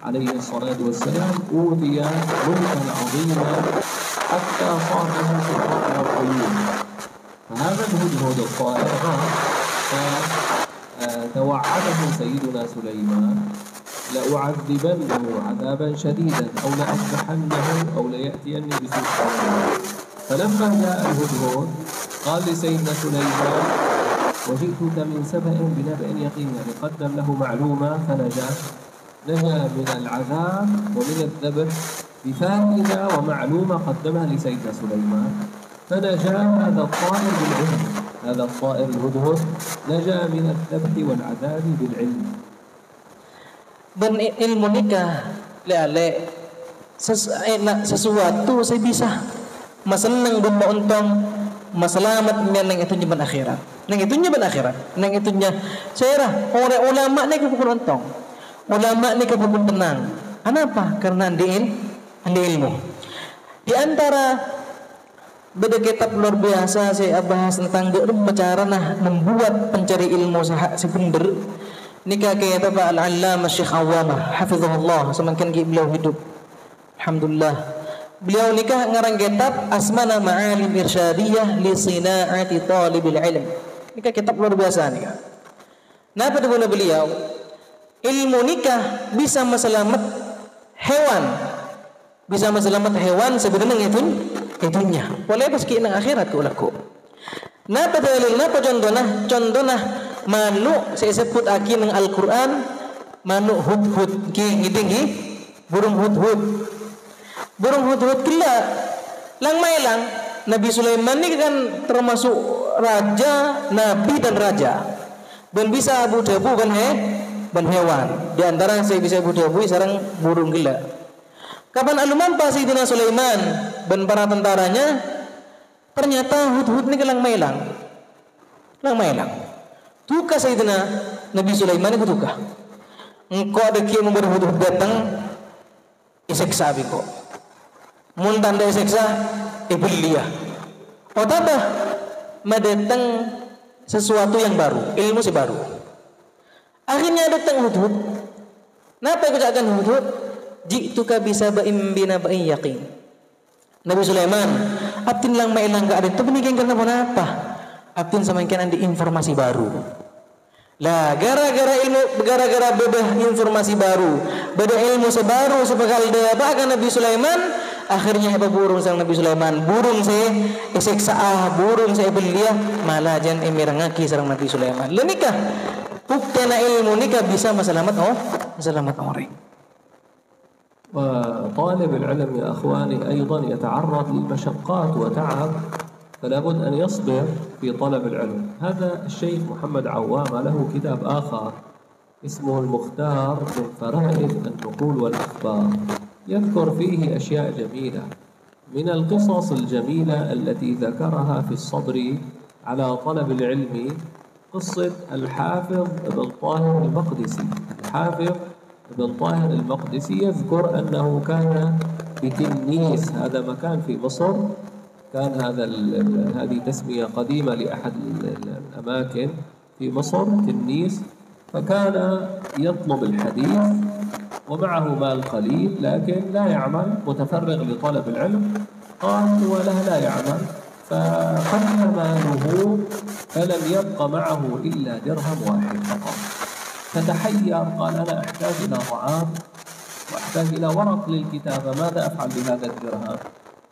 عليه الصلاة والسلام أوتي ملكا عظيما حتى صار له سلطان الطيور. فهذا الهدهد الطائر توعده سيدنا سليمان: لأعذبنه عذابا شديدا أو لأذبحنه أو ليأتيني بسلطان. فلما جاء الهدهد قال لسيدنا سليمان: وجئتك من سبأ بنبأ يقين، يعني قدم له معلومة فنجا من العذاب ومن الذبح بفائدة ومعلومة قدمها لسيدنا سليمان، فنجا هذا الطائر بالعلم. هذا الطائر الهدهد نجا من الذبح والعذاب بالعلم. Dan ilmu nikah lele sesuatu saya bisa maseneng dan untung masalamat nang itu nyeban akhirat. Nang itunya saya orang ulama ni kepukul untung. Ulama ni kepukul tenang. Kenapa? Karena andi ilmu. Di antara beda kitab luar biasa saya bahas tentang cara membuat pencari ilmu sebenar. Nikah kayak apa Al-Allamah Syekh Awamah hafizahullah semakin beliau hidup. Alhamdulillah. Beliau nikah ngarang kitab Asmana Ma'alim Irsyadiyah li Sina'ati Talibil Ilm. Nikah kitab luar biasa nikah. Napa dulu beliau? Ilmu nikah bisa meselamat hewan. Bisa meselamat hewan sebenarnya itunya. Boleh pas nang akhirat ku laku. Napa dalil napa contohna manuk saya sebut aki nang Al-Qur'an manuk hudhud tinggi burung hudhud kila lang mailang Nabi Sulaiman ini kan termasuk raja, nabi dan raja. Dan bisa abu debu ban hewan. Di antara saya bisa abu debu sarang burung gila. Kapan alumampa Sayyidina Sulaiman dan para tentaranya ternyata hudhud ini lang mailang. Tuka Sayyidina Nabi Sulaiman itu tuka. Engkau ada kia memberi hudhud datang iseksa biko. Mun tanda iseksa ibuliyah. Otapa mendatang sesuatu yang baru, ilmu si baru. Akhirnya datang hudhud. Napa kejakan hudhud? Jituka bisa ba'im bina ba'in yaqin. Nabi Sulaiman, aptin lang mailang ka adin. Tapi nikin karena apa? Aptin samakin di informasi baru. Lah, gara-gara beda informasi baru, beda ilmu sebaru sebekal dia bahkan Nabi Sulaiman. Akhirnya apa burung sang Nabi Sulaiman, burung saya iseksa burung saya belia malah jan emirangaki sareng Nabi Sulaiman. Lenikah buktena ilmu nikah bisa masalamat orang. وطالب العلم يا أخواني أيضا يتعرض لمشقات وتعب فلا بد أن يصبر في طلب العلم. هذا الشيخ محمد عوام له كتاب آخر اسمه المختار من فرائد النقول والأخبار، يذكر فيه أشياء جميلة من القصص الجميلة التي ذكرها في الصبر على طلب العلم. قصة الحافظ ابن طاهر المقدسي. الحافظ ابن طاهر المقدسي يذكر أنه كان بتنيس، هذا مكان في مصر، كان هذه تسمية قديمة لأحد الأماكن في مصر، تنيس. فكان يطلب الحديث ومعه مال قليل لكن لا يعمل، متفرغ لطلب العلم. قال وله لا يعمل، فقدم ماله فلم يبق معه إلا درهم واحد فقط. فتحير قال أنا أحتاج إلى طعام وأحتاج إلى ورق للكتابة، ماذا أفعل بهذا الدرهم؟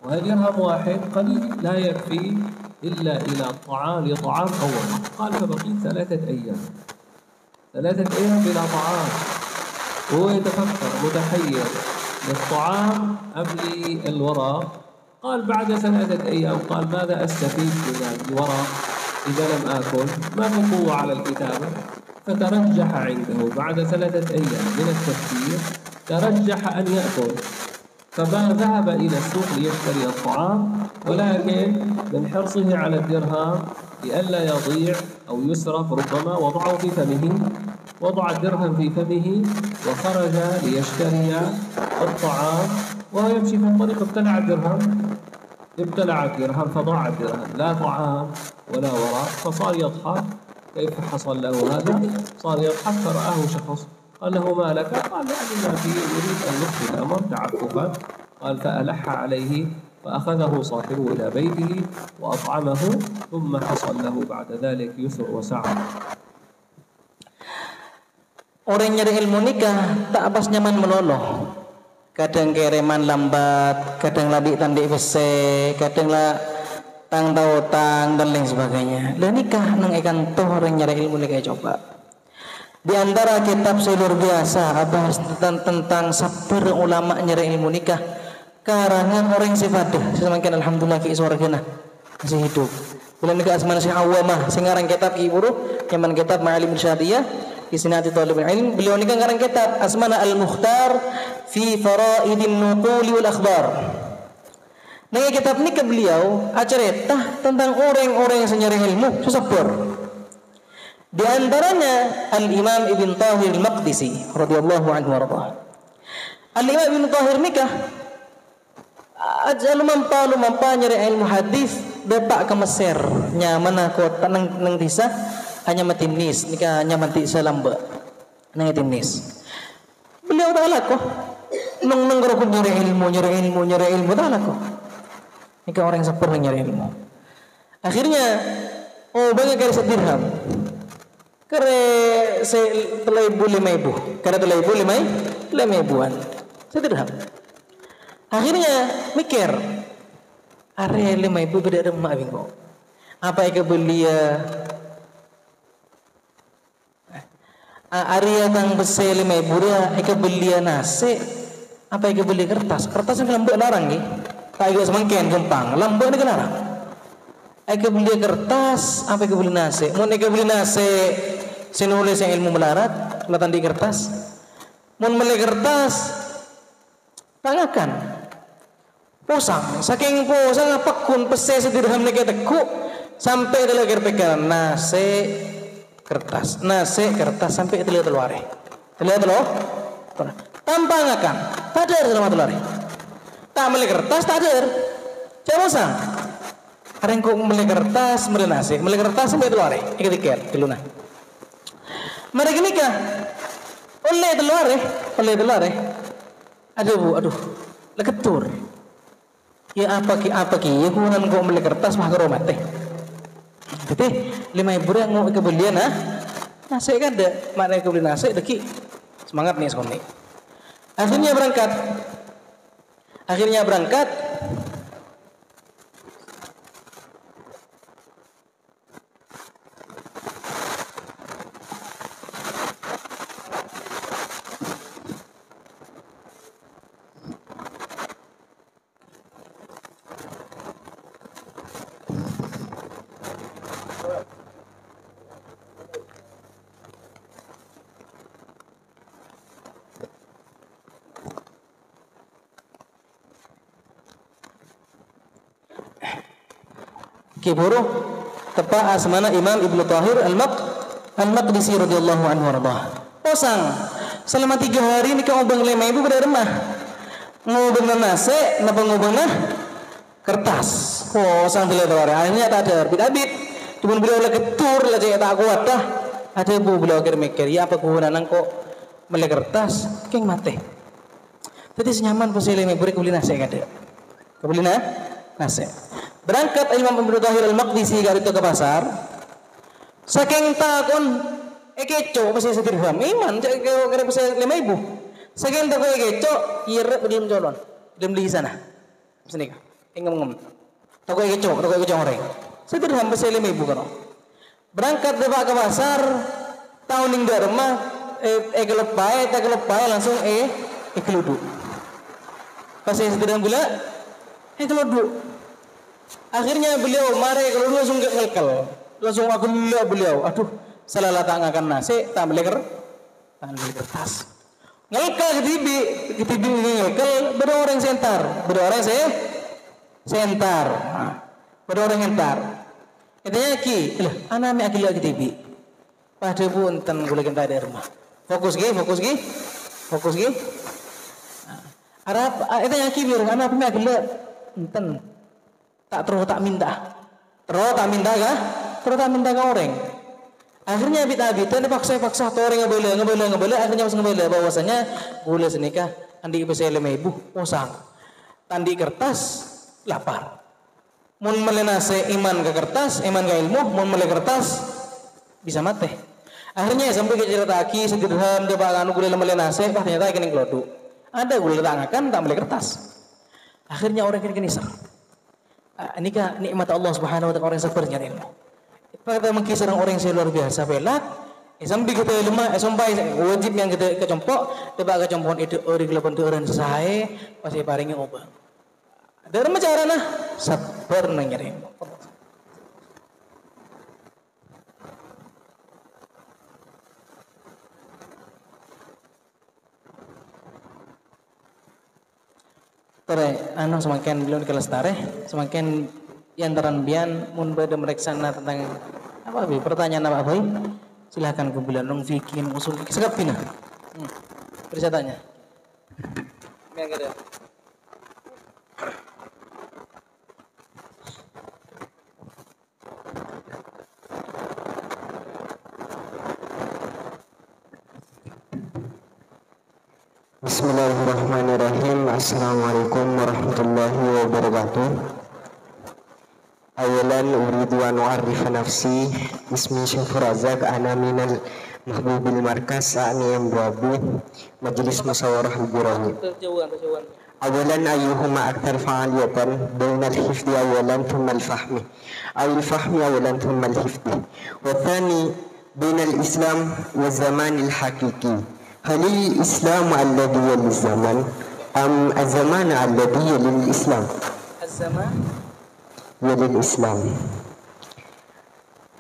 وهذا درهم واحد قليل لا يكفي إلا إلى لطعام أو ورق. قال فبقيت 3 أيام بلا طعام، وهو يتفكر متحير للطعام أم للورق. قال بعد 3 أيام قال ماذا أستفيد من الورق إذا لم آكل؟ ما في قوة على الكتابة. فترجح عنده بعد 3 أيام من التفكير ترجح أن يأكل، فما ذهب إلى السوق ليشتري الطعام، ولكن من حرصه على الدرهم لئلا يضيع أو يسرق ربما وضع الدرهم في فمه وخرج ليشتري الطعام، وهو يمشي في الطريق ابتلع الدرهم فضاع الدرهم، لا طعام ولا ورق. فصار يضحك كيف حصل له هذا؟ صار يضحك فرآه شخص قال له ما لك؟ قال لأني ما في يريد أن يخفي الأمر تعففا. قال فألح عليه فأخذه صاحبه إلى بيته وأطعمه، ثم حصل له بعد ذلك يسر وسعة. Orang nyari ilmu nikah tak pas nyaman meloloh. Kadang kereman lambat, kadang ladik tandik bese, kadang lah tang tautang dan lain sebagainya. Dan nikah nang ikan toh orang nyari ilmu nikah coba. Di antara kitab luar biasa bahas tentang sabar ulama nyari ilmu nikah. Karangan orang sefadah. Semakin alhamdulillah ki suargana masih hidup. Bila nikah asmana si awamah singarang kitab ki buru, nyaman kitab Ma'alim Irsyadiyah. Isinati talibul ilm, beliau nikah ngarang kitab Asmana al-Mukhtar fi Faraidin Nuquli wal Akhbar. Nah, kitab nikah beliau acarita tentang orang-orang yang nyari ilmu sabar. Di antaranya Al-Imam Ibn Tahir Al-Maqdisi radhiyallahu anhu warḍah. Al-Imam Ibn Tahir nikah aja lumampa nyari ilmu hadis dapat ke Mesir nyaman kota nang desa hanya matinis nikah hanya mati salamba nang tinis. Beliau tak laku nang gerokun nyari ilmu tak laku. Nikah orang yang sabar nyari ilmu. Akhirnya banyak kali dirham. Kare telah ibu 5.000. Kare telah ibu 5.000-an. Dirham. Akhirnya mikir, are 5.000 beda remak bingko. Apa yang belia Arya tang besel me buria eka belia nase apa eka beli kertas yang lembek larang nih kayak semangken gampang lembek ni larang eka beli kertas apa eka beli nase mun eka beli nase sinulis yang ilmu melarat kelihatan di kertas mun beli kertas tangakan posang saking posang apakun pese sedirham ni keteku sampai terlagir pekan nase kertas sampai itu lihat luar tampang akan tak ada selama luar tak beli kertas tak ada coba sang ada yang kau beli kertas beli nasi beli kertas sampai luar ikut tiket dulu nah mereka nikah oleh luar aduh leketur ya apa ki ya kunan kau beli kertas mah keromat teh jadi 5.000 yang mau kebelian nasi kan ada maknanya kebeli nasi deki semangat nih sekali akhirnya berangkat kiburu tepa asmana Imam Ibnu Tahir Al-Maqdisi radhiyallahu anhu warḍah. Posang selama 3 hari ni kau ubang 5.000 pada rumah. Ngubang nase, napa ngubang kertas. Posang dilihat orang. Akhirnya tak ada bit-bit. Cuma beliau lagi ketur lah saya tak kuat dah. Ada bu beliau mikir ya apa kegunaan kok beli kertas keng mate. Tadi senyaman posisi 5.000 beli nase kada. Kebeli nase. Berangkat Imam Ibnu Tahir Al-Maqdisi ke pasar. Saking takon keco pasal sedirham. Iman cak kira pasal 5.000. Saking takon keco, irep belum colon. Belum beli sana. Sini kah? Ngom. Takon keco orang. Sedirham pasal 5.000 kan. Berangkat depak ke pasar tahun ning rumah kelepai langsung keludu. Pasal sedirham gula keludu. Akhirnya beliau mari kalau langsung ngelkel. Langsung aku beliau. Aduh, salah tangakan nasi, tak beli kertas. Ngelkel ke TV ngelkel, beda orang sentar. Beda orang sentar. Katanya ki, anak mi akil lagi TV. Pada pun tan gula kita ada rumah. Fokus gi. Arab, katanya ki biar anak mi akil enten. Tak minta ke orang. Akhirnya abit-abitan dipaksa orang ngebela akhirnya pas ngebela bahwasanya boleh senikah andi bisa 5.000 posang. Tandi kertas lapar. Mun melenase iman ke kertas, iman ke ilmu, mun mele kertas bisa mati. Akhirnya sampai ke cerita aki sedirham dia bakal gula melenase ternyata kene klodu. Ada gula tangakan tak mele kertas. Akhirnya orang kini ser. Nikah nikmat Allah Subhanahu wa taala orang sabar nyari ilmu. Pada mengkisah orang yang luar biasa pelak. Sampai kita lemah, sampai wajib yang kita kecompok, tebak kecompok itu orang kelapan orang sesahe pasti paringnya obang. Dari cara nah sabar nyari ilmu. Tore, semakin belum kelestare, semakin yang teranbian mun beda mereksana tentang apa bi pertanyaan apa boy? Silakan ke bulan nong bikin usul sekap pina. Bisa tanya. Yang ada. Bismillahirrahmanirrahim. Assalamualaikum warahmatullahi wabarakatuh. Awalan uridu an u'arrifa nafsi. Ismi Syafur Razak, ana minal mahbubil markas, ani ambabu majlis musyawarah al-Burani. Awalan ayyuhuma akthar fa'aliyatan bainal hifdi awalan thumma al-fahmi. Aw al-fahmi awalan thumma al-hifdi. Wa thani بين الإسلام والزمان الحقيقي هل الإسلام الذي يلي الزمان أم الزمان الذي يلي الإسلام؟ الزمان يلي الإسلام.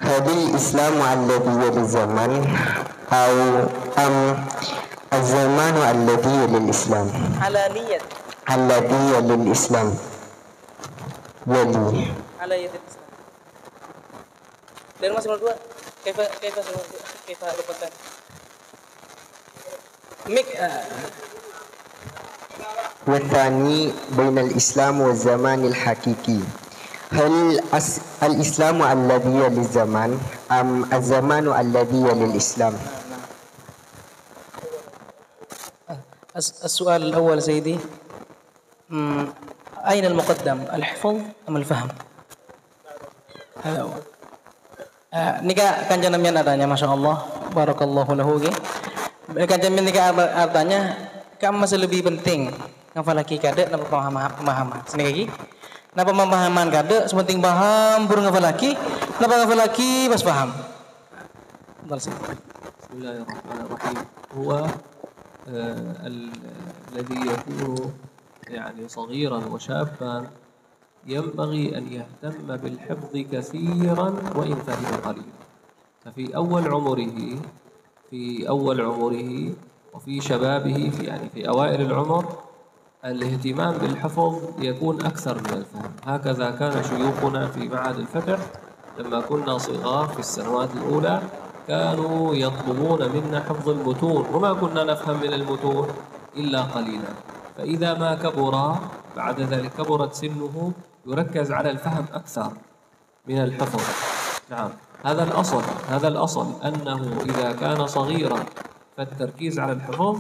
هل الإسلام الذي يلي الزمان أو أم الزمان الذي يلي الإسلام؟ علانية الذي يلي الإسلام يلي على يد الإسلام. Dari masing dua, kaifa lupakan. Mik والثاني بين الإسلام والزمان الحقيقي هل الإسلام الذي يلي الزمان أم الزمان الذي يلي الإسلام؟ السؤال الأول سيدي أين المقدم الحفظ أم الفهم؟ هذا هو. Nika kanjeng namian adanya, masya Allah, barakallahu lahu. Kanjeng nika artanya kamu masih lebih penting ngafal lagi kade napa pemahaman. Sini lagi. Napa pemahaman kade sepenting paham burung ngafal lagi, napa ngafal lagi pas paham. Bismillahirrahmanirrahim. Huwa الذي يكون يعني صغيرا وشابا ينبغي أن يهتم بالحفظ كثيرا وإن فهم قليلا. ففي أول عمره وفي شبابه في أوائل العمر الاهتمام بالحفظ يكون أكثر من الفهم. هكذا كان شيوخنا في معهد الفتح لما كنا صغار في السنوات الأولى كانوا يطلبون منا حفظ المتون وما كنا نفهم من المتون إلا قليلا. فإذا ما كبر بعد ذلك كبرت سنه يركز على الفهم أكثر من الحفظ. نعم، هذا الأصل أنه إذا كان صغيرا فالتركيز على الحفظ،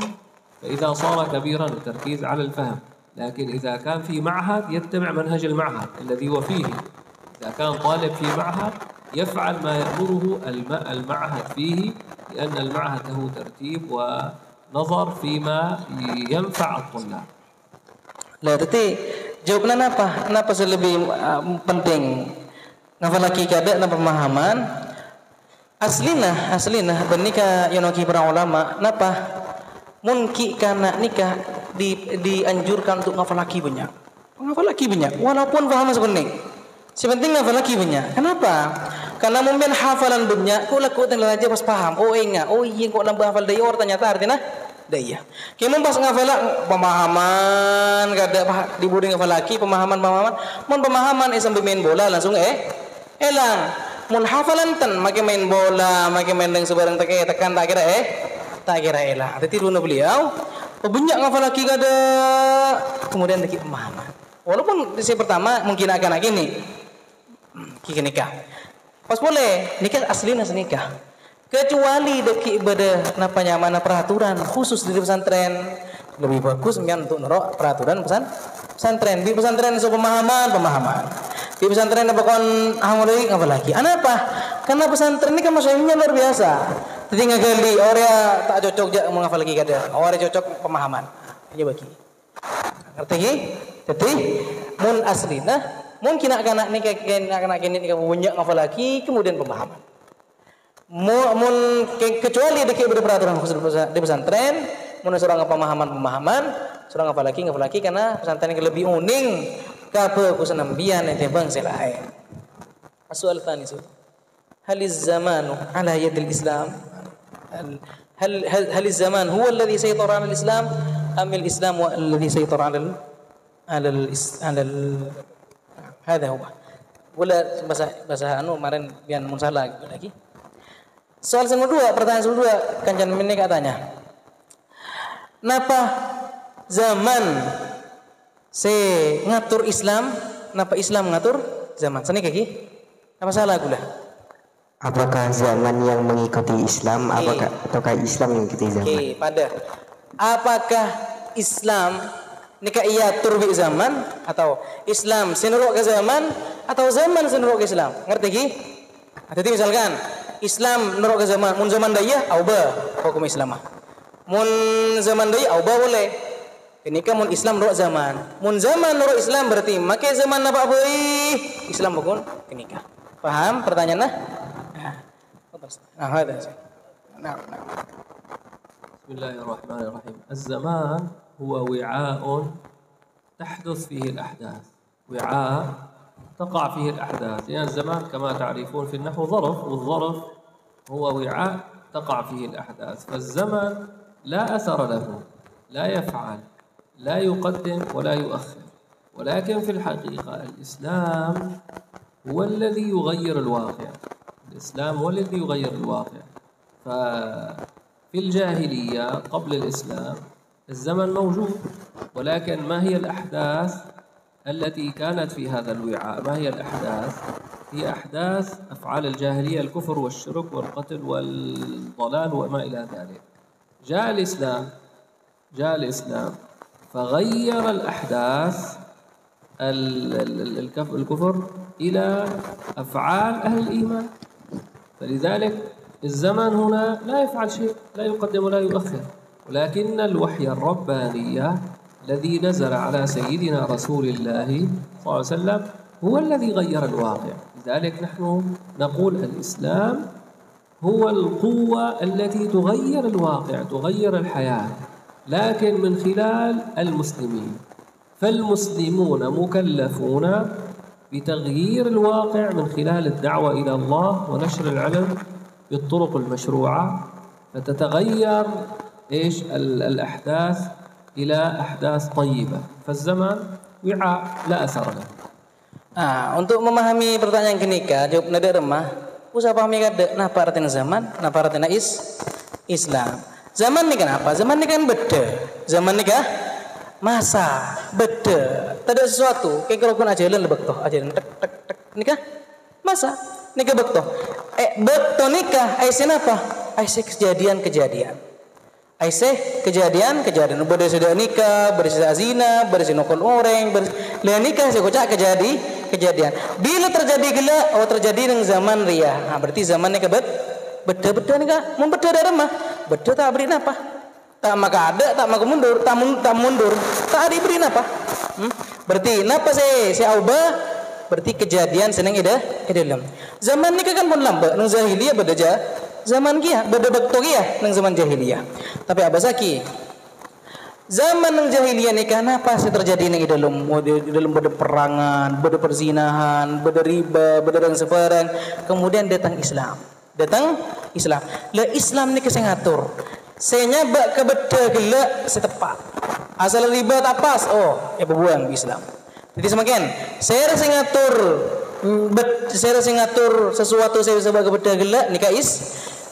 فإذا صار كبيرا التركيز على الفهم. لكن إذا كان في معهد يتبع منهج المعهد الذي هو فيه. إذا كان طالب في معهد يفعل ما يأمره المعهد فيه، لأن المعهد له ترتيب ونظر فيما ينفع الطلاب. Lah tadi jawabannya apa? Kenapa lebih penting ngafal lagi kada na pemahaman? Aslina benika yonoki para ulama napa munki kana nikah dianjurkan untuk ngafal lagi banyak. Ngafal lagi banyak walaupun paham sebenarnya. Sepenting ngafal lagi banyak. Kenapa? Karena mungkin hafalan banyak kau lakukan aja pas paham. Oh ingat, oh iya kok nambah hafal daya ternyata artinya daya. Kamu pas ngafal pemahaman kada dibudi ngafal lagi pemahaman mun pemahaman sambil main bola langsung elang. Mun hafalan tan make main bola, make main dengan sebarang tekan tak kira elang. Jadi runa beliau banyak ngafal lagi kada kemudian dikit pemahaman. Walaupun di pertama mungkin akan gini. Kiki nikah. Pas boleh nikah aslinya senikah. Kecuali deki beda napanya mana peraturan khusus di pesantren lebih bagus mungkin untuk nerok peraturan pesantren. Di pesantren so pemahaman. Di pesantren apa kon hamuri ngapa lagi? Apa? Karena pesantren ini kan maksudnya luar biasa. Jadi ngagali orang tak cocok jak menghafal lagi kada. Orang cocok pemahaman. Aja bagi. Ngerti ki? Jadi mun aslina mungkin anak ini banyak ngafal lagi kemudian pemahaman. Kecuali deki berperaturan khusus di pesantren, mun surang pemahaman, surang ngafal lagi karena pesantren yang lebih uning kape kusenambian ente bangsa lain. Soal tani su. Hal az-zamanu ala yad al-Islam? هل الزمان هو الذي سيطر على الإسلام أم الإسلام هو الذي سيطر على هذا هو ولا bahasa kemarin biar munsalah lagi. Soal pertanyaan kedua kancan ini katanya. Napa zaman ngatur Islam, napa Islam ngatur zaman? Sini kaki. Apa salah gula? Apakah zaman yang mengikuti Islam ataukah Islam yang mengikuti zaman? Apakah Islam nikah ia turbi zaman atau Islam senuruk ke zaman atau zaman senuruk ke Islam? Ngerti ki? Jadi misalkan Islam nuruk ke zaman, mun zaman daya auba hukum Islam. Mun zaman daya auba boleh. Ini kan mun Islam nuruk zaman. Mun zaman nuruk Islam berarti make zaman apa boleh Islam bukan kenikah. Paham pertanyaannya? هذا نعم نعم. بسم الله الرحمن الرحيم. الزمان هو وعاء تحدث فيه الأحداث، وعاء تقع فيه الأحداث، لأن الزمان كما تعرفون في النحو ظرف، والظرف هو وعاء تقع فيه الأحداث، فالزمن لا أثر له، لا يفعل، لا يقدم ولا يؤخر، ولكن في الحقيقة الإسلام هو الذي يغير الواقع. الإسلام هو الذي يغير الواقع. ففي الجاهلية قبل الإسلام الزمن موجود، ولكن ما هي الأحداث التي كانت في هذا الوعاء؟ ما هي الأحداث؟ هي أحداث أفعال الجاهلية، الكفر والشرك والقتل والضلال وما إلى ذلك. جاء الإسلام فغير الأحداث الكفر إلى أفعال أهل الإيمان، فلذلك الزمن هنا لا يفعل شيء، لا يقدم ولا يؤخر، ولكن الوحي الرباني الذي نزل على سيدنا رسول الله صلى الله عليه وسلم هو الذي غير الواقع. لذلك نحن نقول الإسلام هو القوة التي تغير الواقع، تغير الحياة، لكن من خلال المسلمين. فالمسلمون مكلفون بتغيير الواقع من خلال الدعوة إلى الله ونشر العلم بالطرق المشروعة، فتتغير الأحداث إلى أحداث طيبة. فالزمن وعاء لا أثر له. Untuk memahami pertanyaan kenika, jawab nada remah. Usah pahami kada, napa artinya zaman, napa artinya Islam. Zaman ni kenapa? Zaman ni kan beda. Zaman ni kah? Masa beda. Tak ada sesuatu. Kayak kalau pun ajaran lebek toh, ajaran tek tek tek. Nikah? Masa nikah bektoh. Bektoh nikah. Aisyah apa? Aisyah kejadian-kejadian. Aisyah kejadian. Berde sudah nikah, berde sudah zina, berde nokol orang, berde nikah saya kocak kejadian. Bila terjadi gila, terjadi dengan zaman ria. Berarti zaman nikah beda nikah. Membeda dari rumah. Beda tak beri apa? Tak maka ada, tak maka mundur, tak mundur, tak diberi apa? Berarti napa saya ubah? Berarti kejadian seneng ida dalam. Zaman nikah kan pun lambat, nang jahiliyah beda aja. Zaman kia beda bekto kia nang zaman jahiliyah. Tapi abasaki zaman nang jahiliyah nikah napa sih terjadi nang dalam beda perangan, beda perzinahan, beda riba, beda dan sebarang. Kemudian datang Islam. Lah Islam ni saya ngatur. Saya nyabak ke beda gila setepat. Asal riba tak pas, ya berbuang di Islam. Jadi semakin saya rasa ngatur sesuatu saya bisa ke beda gila nikah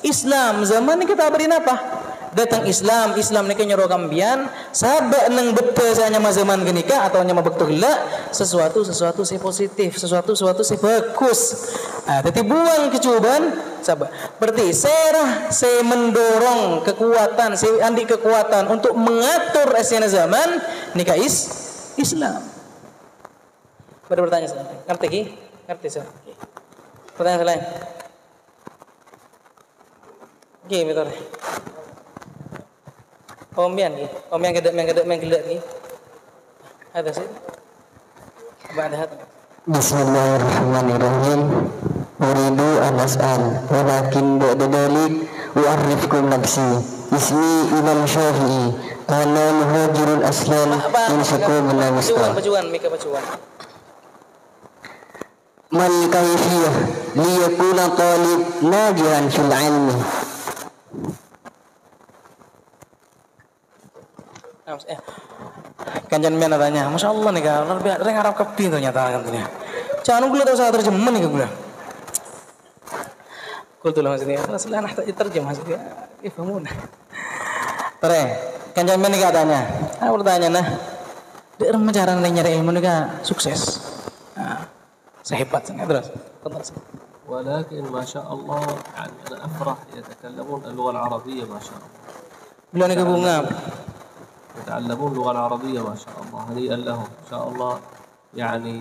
Islam. Zaman ni kita beri apa? Datang Islam ni nyuruh kambian sahabat nang beda saya nyama zaman kenikah atau nyama bekto gila sesuatu saya positif, sesuatu saya bagus. Jadi buang kecubaan sahabat. Berarti saya mendorong kekuatan, saya andi kekuatan untuk mengatur asyana zaman nikah Islam. Bertanya saya. Ngerti saya. Pertanyaan lain. Oke, betul. Om yang kedek ni. Ada sih. Ba'da hada. Bismillahirrahmanirrahim. Uridu an as'al walakin ba'da dalik u'arrifkum nafsi. Ismi Imam Syafi'i. Ana muhajirun aslan min Syukub bin Muslim. Bajuan. Man kaifiyah liyakuna talib najihan fil ilmi. Kanjan men tanya, Masya Allah nih kan, orang Arab kepin ternyata katanya. Jangan gula tahu saya terjemah nih gula. Kultu lah maksudnya, setelah nak terjemah maksudnya, fahamun. Terus, kanjan men nih katanya, bertanya nah, dia cara nyari ilmu nih sukses, sehebat sangat terus. ولكن ما شاء الله يعني أنا أفرح يتكلمون اللغة العربية ما شاء الله. Beliau nih bunga. يتعلمون اللغة العربية ما شاء الله، هنيئا لهم إن شاء الله، يعني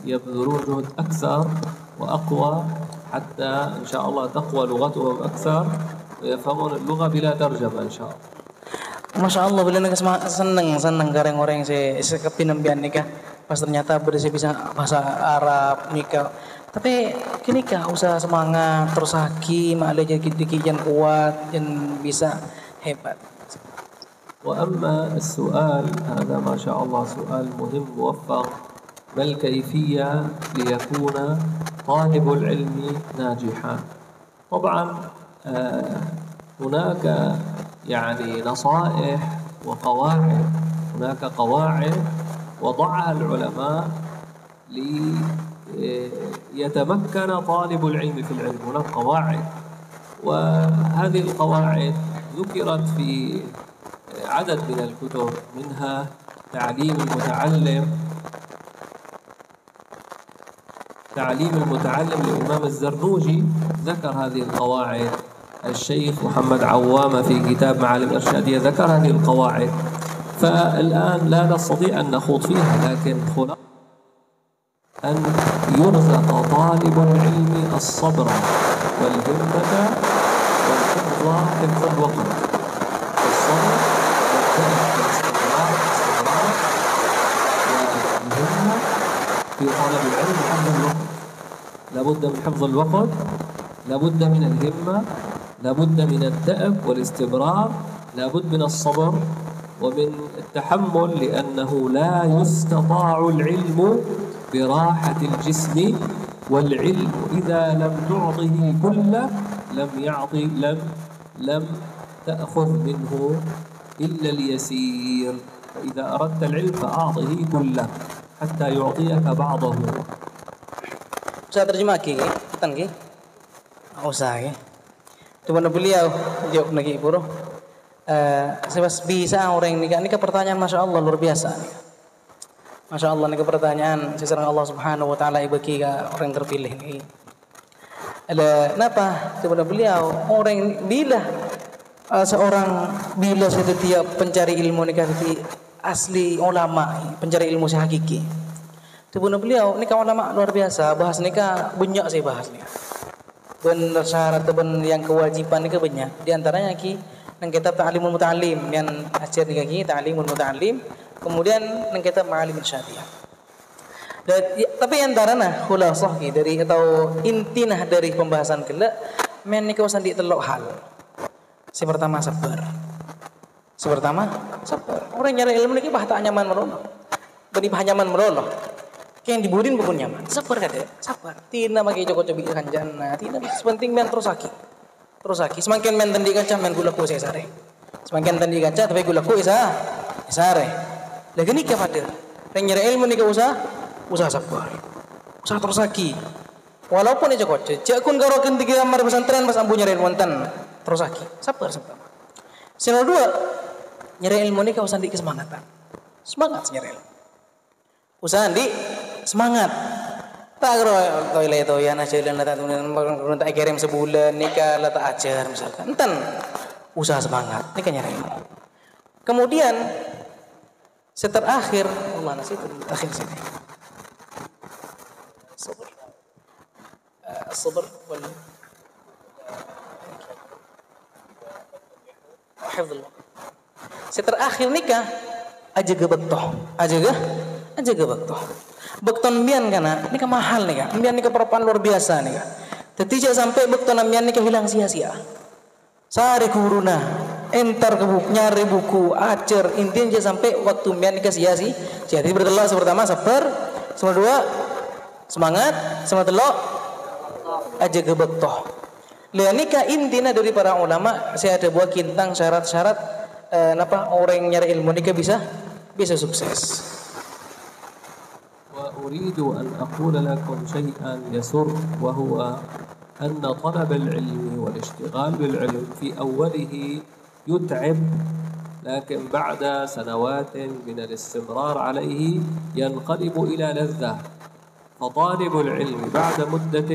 يبذلون جهد أكثر وأقوى حتى إن شاء الله تقوى لغتهم أكثر ويفهمون اللغة بلا ترجمة إن شاء الله. Masya Allah, beliau nih seneng kareng orang saya kepin nembian nikah. pas ternyata bisa bahasa Arab nikah. Tapi kini kah usaha semangat terus hakim ada dikit-dikit yang kuat yang bisa hebat. وأما السؤال هذا ما شاء الله سؤال مهم موفق، ما الكيفية ليكون طالب العلم ناجحا؟ طبعا هناك يعني نصائح وقواعد، هناك قواعد وضعها العلماء ليتمكن طالب العلم في العلم. هناك قواعد، وهذه القواعد ذكرت في عدد من الكتب، منها تعليم المتعلم للإمام الزرنوجي ذكر هذه القواعد. الشيخ محمد عوامة في كتاب معالم الإرشادية ذكر هذه القواعد. فالآن لا نستطيع أن نخوض فيها، لكن أن يرزق طالب العلم الصبر والهمة والحفظ حفظ الوقت، الصبر والاستمرار والهمة في طلب العلم حفظ الوقت. لابد من حفظ الوقت، لابد من الهمة، لابد من الدأب والاستمرار، لابد من الصبر ومن التحمل، لأنه لا يستطاع العلم براحة الجسم، والعلم إذا لم تعطه كله لم تأخذ منه إلا اليسير. فإذا أردت العلم فأعطه كله حتى يعطيك بعضه. Saya terjemah ki, tan ki. Usah ki. Coba beliau jawab lagi bro. Sebab bisa orang nikah pertanyaan masya Allah luar biasa. Masya Allah nikah pertanyaan seserang Allah Subhanahu Wa Taala bagi orang terpilih ni. Ada kenapa? Coba beliau orang bila setiap pencari ilmu nikah asli ulama pencari ilmu hakiki. Coba beliau nikah ulama luar biasa bahas nikah banyak sih bahas nikah. Benar syarat yang kewajiban nikah banyak. Di antaranya ki nang kitab Ta'limul Muta'allim yang ajar nikah ki Ta'limul Muta'allim, kemudian nang kitab Ma'alim Irsyadiyah. Tapi antaranya khulasah ki dari atau intinah dari pembahasan kelak men nikah usan di telok hal. Si pertama sabar. Orang nyari ilmu nikah bah tak nyaman merono. Bani bah nyaman merono. Yang diburin pun nyaman. Sabar kata, sabar. Tina maki joko cobi kanjana. Tina sepenting men terus aki. Semakin men tendi kaca men gula ku sare. Semakin tendi kaca tapi gula ku sare. Lagi nikah pada. Yang nyari ilmu nikah usaha sabar. Usaha terus aki. Walaupun aja koce, cakun karo kendi kamar pesantren pas ambu nyari ilmu enten terus aki. Sabar. Yang kedua, nyari ilmu nikah usaha di kesemangatan. Semangat nyari ilmu. Usaha di semangat. Tak kira toilet toyan aja dan tak kirim sebulan nikah lah tak ajar misalkan. Enten usaha semangat nikah nyari ilmu. Kemudian terakhir mana sih akhir sini. Sabar wal hafظ. Terakhir nikah aja gebetoh. Bekton mian kana nikah mahal nikah. Mian nikah perempuan luar biasa nikah. Tidak sampai bekton mian nikah hilang sia-sia. Sare kuruna, entar ke buku, nyari buku, acer, intinya sampai waktu mian nikah sia-sia. Jadi bertelok pertama sabar, sama dua semangat, sama telok aja gebetoh. Lihat nikah intinya dari para ulama saya ada buat kintang syarat-syarat orang nyari ilmu nikah bisa sukses. أريد أن أقول لكم شيئا يسر، وهو أن طلب العلم والاشتغال بالعلم في أوله يتعب، لكن بعد سنوات من الاستمرار عليه ينقلب إلى لذة. فطالب العلم بعد مدة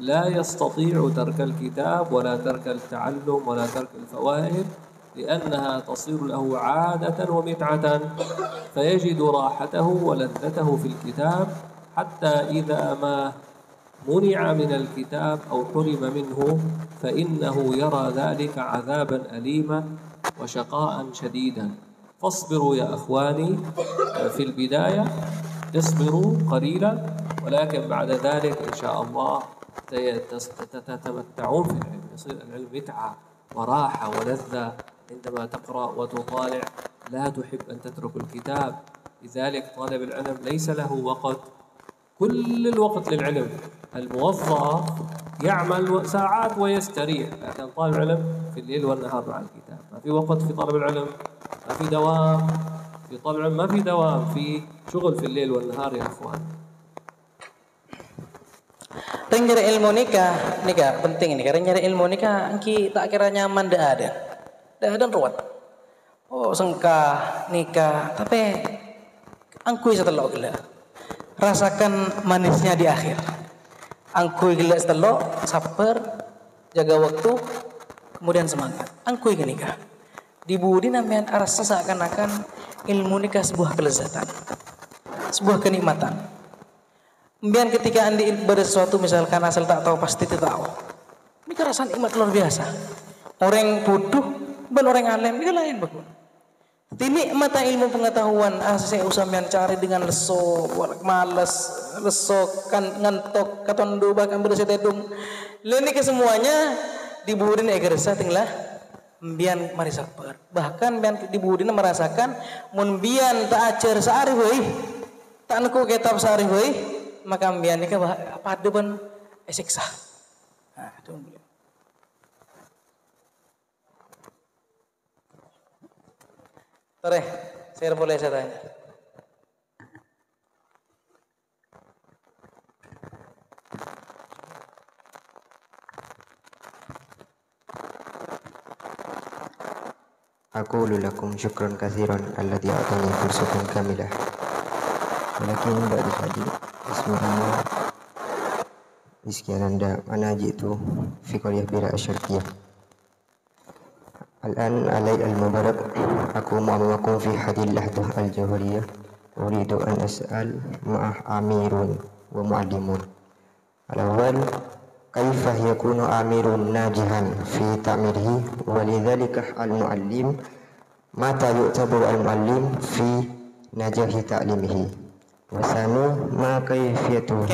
لا يستطيع ترك الكتاب ولا ترك التعلم ولا ترك الفوائد، لأنها تصير له عادة ومتعة، فيجد راحته ولذته في الكتاب، حتى إذا ما منع من الكتاب أو حرم منه فإنه يرى ذلك عذابا أليما وشقاء شديدا. فاصبروا يا أخواني في البداية، اصبروا قليلا ولكن بعد ذلك إن شاء الله تتمتعون في العلم، يصير العلم متعة وراحة ولذة عندما تقرأ وتطالع، لا تحب أن تترك الكتاب. لذلك طالب العلم ليس له وقت كل الوقت للعلم. الموظف يعمل ساعات ويستريح، لكن طالب العلم في الليل والنهار مع الكتاب. ما في وقت في طلب العلم، ما في دوام في طلب العلم، ما في دوام في شغل في الليل والنهار يا أخوان. Nyari ilmu nikah penting ini. Karena nyari ilmu nikah, angki tak kira nyaman dah ada ruwet. Oh sengkah nikah, tapi angkui setelah gila, rasakan manisnya di akhir. Angkui gila setelah, sabar, jaga waktu, kemudian semangat. Angkui ke nikah. Di budi namanya rasa seakan-akan ilmu nikah sebuah kelezatan, sebuah kenikmatan. Kemudian ketika andi bersesuatu misalkan asal tak tahu pasti tidak tahu. Ini kerasa nikmat luar biasa. Orang bodoh dan orang alim ini lain bagus. Ini mata ilmu pengetahuan saya usamian cari dengan leso, malas, leso kan ngantok katondo bahkan bersededung. Leni kesemuanya diburin egersa tinglah mbian mari sabar. Bahkan mbian diburin merasakan mun mbian tak ajar sehari weh. Tak nuku kitab sehari weh. Maka mbian nikah apa depan siksa. Nah, tunggu. Tore, saya boleh saya tanya. أقول لكم شكرا كثيرا الذي أعطاني فرصة كاملة، ولكن بعد ذلك اسم الله Anda أنا جئت في قرية بيراء الشرقية. الآن علي المبارك أقوم أمامكم في هذه اللحظة الجوهرية. أريد أن أسأل مع أمير ومعلمون. الأول، كيف يكون أمير ناجحا في تعميره؟ ولذلك المعلم، متى يعتبر المعلم في نجاح تعليمه؟ وثاني، ما كيفيته؟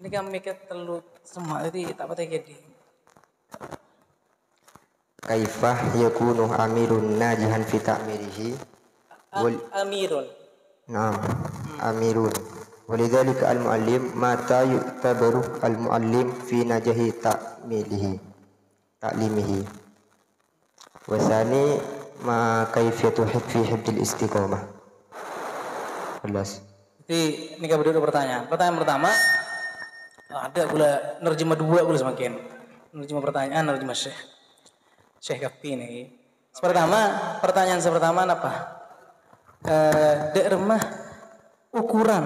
Ini kami ketelu semua itu tak patah jadi. Kaifah yakunu amirun najihan fi ta'mirihi Amirun. Naam, amirun. Walidzalika al-muallim mata yu'tabaru al-muallim fi najahi ta'limihi. Wa tsani ma kaifiyatu fi hifdzil istiqamah. Jelas. Jadi ini berdua pertanyaan. Pertanyaan pertama, ada gula nerjemah dua gula semakin. Nerjemah pertanyaan, nerjemah Syekh Kafi ini. Pertanyaan pertama apa? Daerah ukuran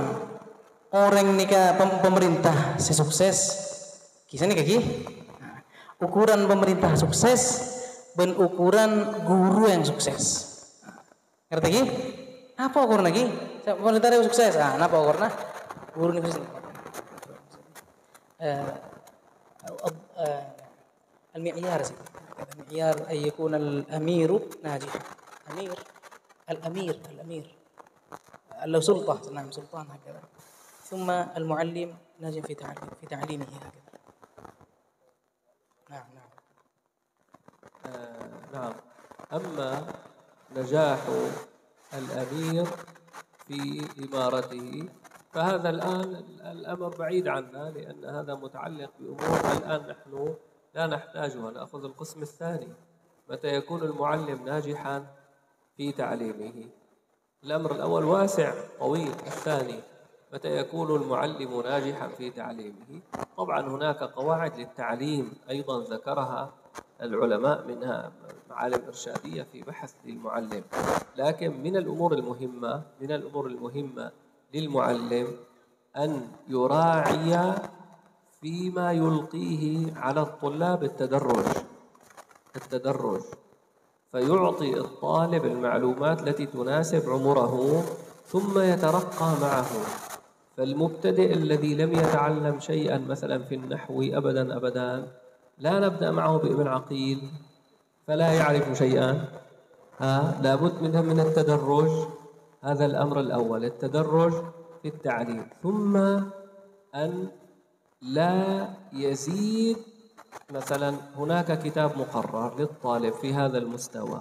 orang nikah pemerintah si sukses. Kisah nih kaki. Ukuran pemerintah sukses dan ukuran guru yang sukses. Ngerti lagi? Apa ukuran lagi? Pemerintah yang sukses. Apa ukuran? Guru universitas. المعيار المعيار أن يكون الأمير ناجحا. الأمير له سلطة، نعم سلطان هكذا. ثم المعلم ناجح في تعليمه هكذا. نعم. نعم. أما نجاح الأمير في إمارته فهذا الآن الأمر بعيد عنا، لأن هذا متعلق بأمور الآن نحن لا نحتاجها. نأخذ القسم الثاني، متى يكون المعلم ناجحا في تعليمه؟ الأمر الأول واسع طويل. الثاني، متى يكون المعلم ناجحا في تعليمه؟ طبعا هناك قواعد للتعليم أيضا ذكرها العلماء، منها معالم إرشادية في بحث للمعلم. لكن من الأمور المهمة للمعلم أن يراعي فيما يلقيه على الطلاب التدرج، فيعطي الطالب المعلومات التي تناسب عمره ثم يترقى معه. فالمبتدئ الذي لم يتعلم شيئا مثلا في النحو أبدا لا نبدأ معه بابن عقيل فلا يعرف شيئا. لابد من التدرج. هذا الأمر الأول، التدرج في التعليم، ثم أن لا يزيد. مثلا هناك كتاب مقرر للطالب في هذا المستوى،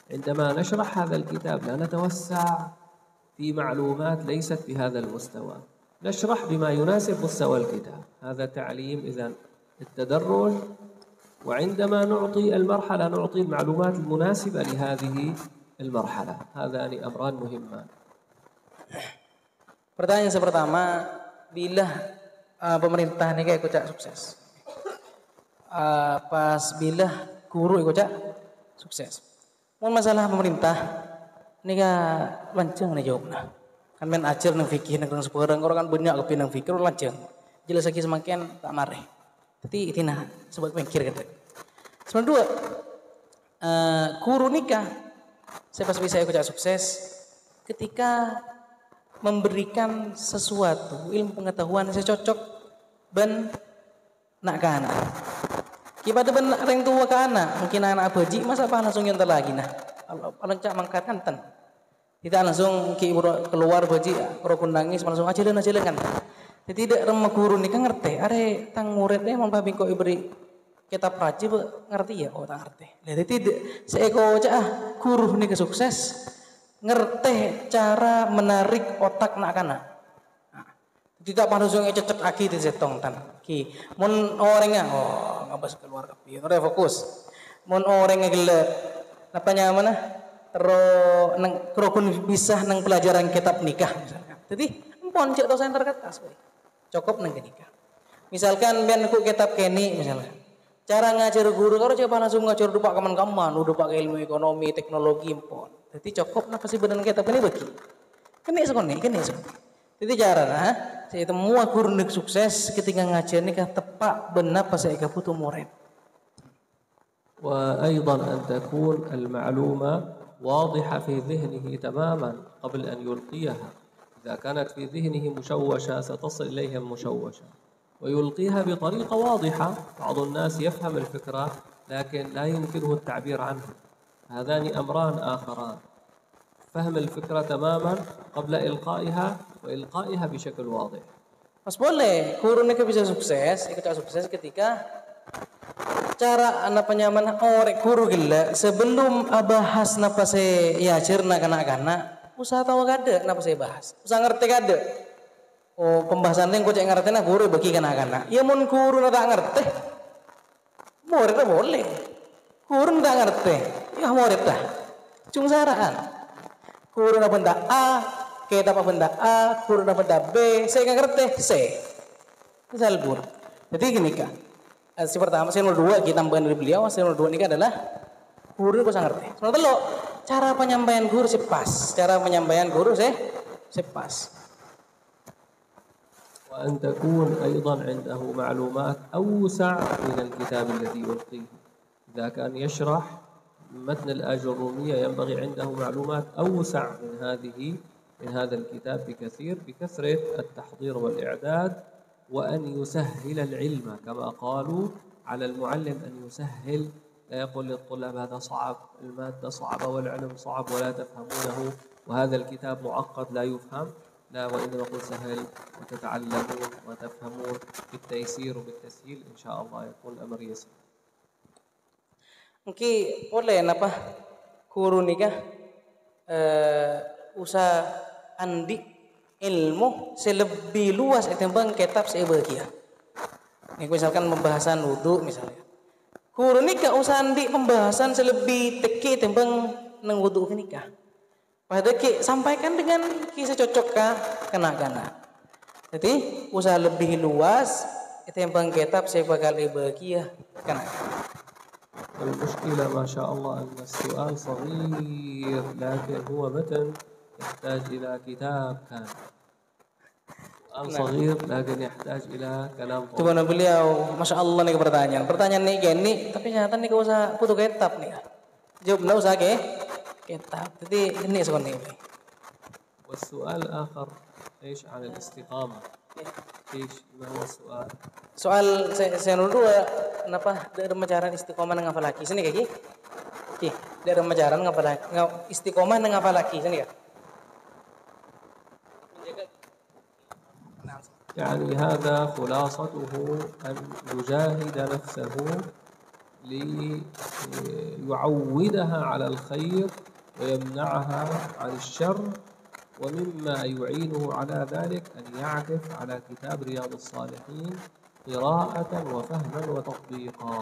عندما نشرح هذا الكتاب لا نتوسع في معلومات ليست بهذا المستوى، نشرح بما يناسب مستوى الكتاب. هذا تعليم إذن التدرج، وعندما نعطي المرحلة نعطي المعلومات المناسبة لهذه المرحلة. هذان أمران مهمان. Pertanyaan yang pertama, bila pemerintah ini kayak kocak sukses, pas bila guru kocak sukses. Mau masalah pemerintah, ini kan lancang nih jawabnya. Kan main ajar nang fikih nang sebarang orang kan banyak kepi nang fikir lancang. Jelas lagi semakin tak marah. Tapi itu nah sebab mikir gitu. Nomor dua, guru nikah. Saya pas bisa kocak sukses ketika memberikan sesuatu ilmu pengetahuan yang cocok ben nak ke anak. Kipada ben orang tua ke anak, mungkin anak baji masa apa langsung nyontel lagi nah. Kalau cak mangkat kan ten. Tidak langsung keluar baji rokun nangis langsung aja kan. Tidak remah guru ni kan ngerti. Are tang muridnya mampami kok iberi kitab praji ngerti ya? Oh tak ngerti. Jadi tidak seeko cak guru ni kesukses ngerti cara menarik otak nak kana. Tidak langsung cecet aki di setong tan. Ki mun orangnya ngabas keluar kapi. Ora fokus. Mun orangnya gila apa nyamana? Nang rukun bisa nang pelajaran kitab nikah misalkan. Jadi empon cek tau center kertas cukup nang nikah. Misalkan biar aku kitab keni misalkan. Cara ngajar guru kalau coba langsung ngajar dupak kaman-kaman, udah pakai ilmu ekonomi, teknologi empon. Jadi cukup napa sih benar kitab ini bagi. Keni sekon. Jadi cara nah, saya semua guru nek sukses ketika ngajar nikah tepat benar pas saya butuh murid. وأيضا أن تكون المعلومة واضحة في ذهنه تماما قبل أن يلقيها. إذا كانت في ذهنه مشوشة ستصل إليها مشوشة، ويلقيها بطريقة واضحة. بعض الناس يفهم الفكرة لكن لا يمكنه التعبير عنها. هذان أمران آخران: فهم الفكرة تماما قبل إلقائها وإلقائها بشكل واضح. Mas boleh, guru nek bisa sukses, ikut sukses ketika cara anak penyaman orek guru gila sebelum bahas napa saya ya cerna kanak-kanak usaha tahu kada napa saya bahas usaha ngerti kada pembahasan yang kocek ngerti nah guru bagi kanak-kanak ya mun guru tak ngerti murid boleh guru tak ngerti ya murid dah cuma saraan guru napa benda A kita apa benda A guru napa benda B saya nggak ngerti C misal guru jadi gini kak. Si pertama, saya nomor 2 kita tambahan dari beliau. Saya nomor 2 ini adalah guru kok ngerti. Nomor 3, cara penyampaian guru sepas. Cara penyampaian guru sepas. وأن تكون أيضا عنده معلومات أوسع من الكتاب الذي يلقيه. إذا كان يشرح متن الآجرومية ينبغي عنده معلومات أوسع من هذا الكتاب بكثرة التحضير والإعداد. وأن يسهل العلم كما قالوا على المعلم أن يسهل، لا يقول للطلاب هذا صعب، المادة صعبة والعلم صعب ولا تفهمونه وهذا الكتاب معقد لا يفهم. لا، وإنما يقول سهل وتتعلمون وتفهمون بالتيسير وبالتسهيل إن شاء الله يكون الأمر يسير. Mungkin boleh napa guru nikah usaha andi ilmu selebih luas ketimbang kitab sebagian. Ini misalkan pembahasan wudhu misalnya. Guru nikah usah andi pembahasan selebih teki ketimbang nang wudhu nikah. Pada ki sampaikan dengan kisah cocok kena-kena. Jadi usaha lebih luas ketimbang kitab sebagian kena. المشكلة ما شاء الله أن السؤال صغير لكن هو متن يحتاج إلى كتاب كامل. سؤال صغير لكن يحتاج إلى كلام طويل. Tuhan beliau, masya Allah nih pertanyaan nih gini, tapi nyata nih kau usah butuh kitab nih. Jawabnya usah kitab. Jadi ini sebenarnya. والسؤال الآخر إيش عن الاستقامة؟ إيش ما هو السؤال؟ Soal saya nomor 2, kenapa dari remajaran istiqomah nang hafal lagi sini kaki? Ki, dari remajaran istiqomah nang hafal lagi sini ya. يعني هذا خلاصته أن يجاهد نفسه ليعودها على الخير ويمنعها عن الشر. ومما يعينه على ذلك أن يعكف على كتاب رياض الصالحين قراءة وفهما وتطبيقا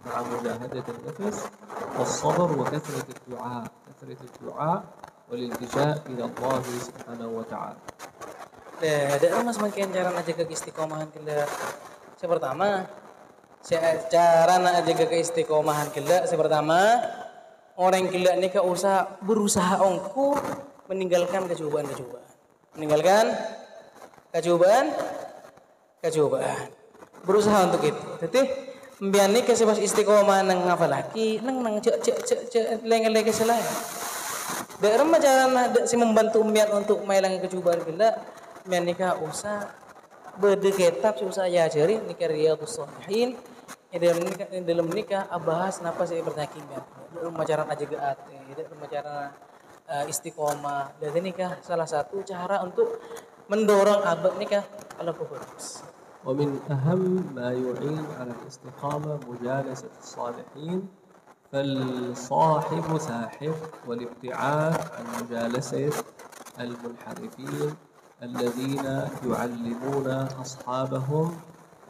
مع مجاهدة النفس والصبر وكثرة الدعاء والالتجاء إلى الله سبحانه وتعالى. Ada mas makin cara nak jaga keistiqomahan kita. Yang pertama, cara nak jaga keistiqomahan kita. Yang pertama, orang kita ni berusaha ongku meninggalkan kecobaan-kecobaan. Meninggalkan kecobaan. Berusaha untuk itu. Jadi, mbian ni kasi pas istiqomah nang ngafalaki, nang cek leng-leng kesalahan. Daerah macam si membantu mbian untuk mailang kecobaan kita. Mbian nikah usah berdeketab si usah ya ceri nikah Riyadhus Shalihin. Dalam nikah bahas napa sih bertaki mbian. Dalam macaran aja geate, dalam macaran istiqomah. Dan nikah salah satu cara untuk mendorong abad nikah ala bagus. ومن أهم ما يعين على الاستقامة مجالسة الصالحين، فالصاحب ساحب، والابتعاد عن مجالسة المنحرفين الذين يعلمون أصحابهم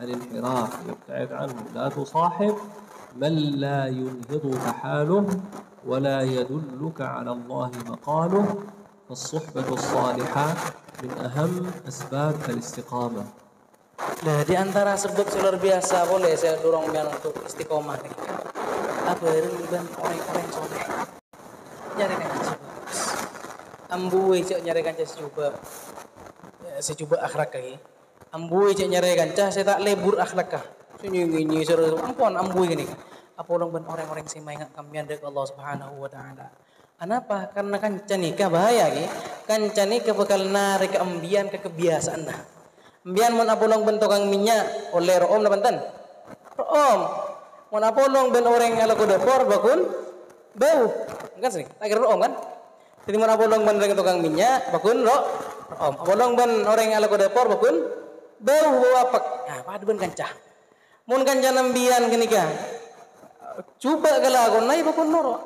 الانحراف، يبتعد عنهم. لا تصاحب من لا ينهضك حاله ولا يدلك على الله مقاله، فالصحبة الصالحة من أهم أسباب الاستقامة. Nah, di antara sebab luar biasa boleh saya dorong biar untuk istiqomah nih. Apa riban orang-orang soleh. Nyarikan bagus. Ambui cak nyarikan cak secoba akhlak lagi. Ambui cak nyarikan cak saya tak lebur akhlak kah. Sunyi seru ampun ambui gini. Apa orang-orang sih maingat kami dari Allah Subhanahu wa taala. Kenapa? Karena kan canika bahaya ki. Kan canika bakal narik ambian ke kebiasaan dah. Mbian mon apolong bentokang minyak oleh room na bantan. Room. Mon apolong ben orang ala ko dapur bakun bau. Kan sering. Agar room kan. Jadi mon apolong ben orang tukang minyak bakun room. Apolong ben orang ala ko dapur bakun bau apak. Nah, padu ben kancah. Mon kancah nambian kenika. Coba kalau aku naik bakun noro.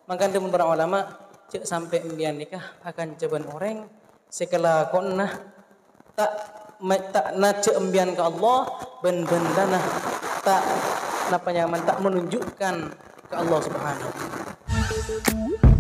Maka teman para ulama cek sampai mbian nikah akan ceban orang sekala konna tak nace embian ke Allah ben-bendana tak napa nyaman tak menunjukkan ke Allah Subhanahu wa taala.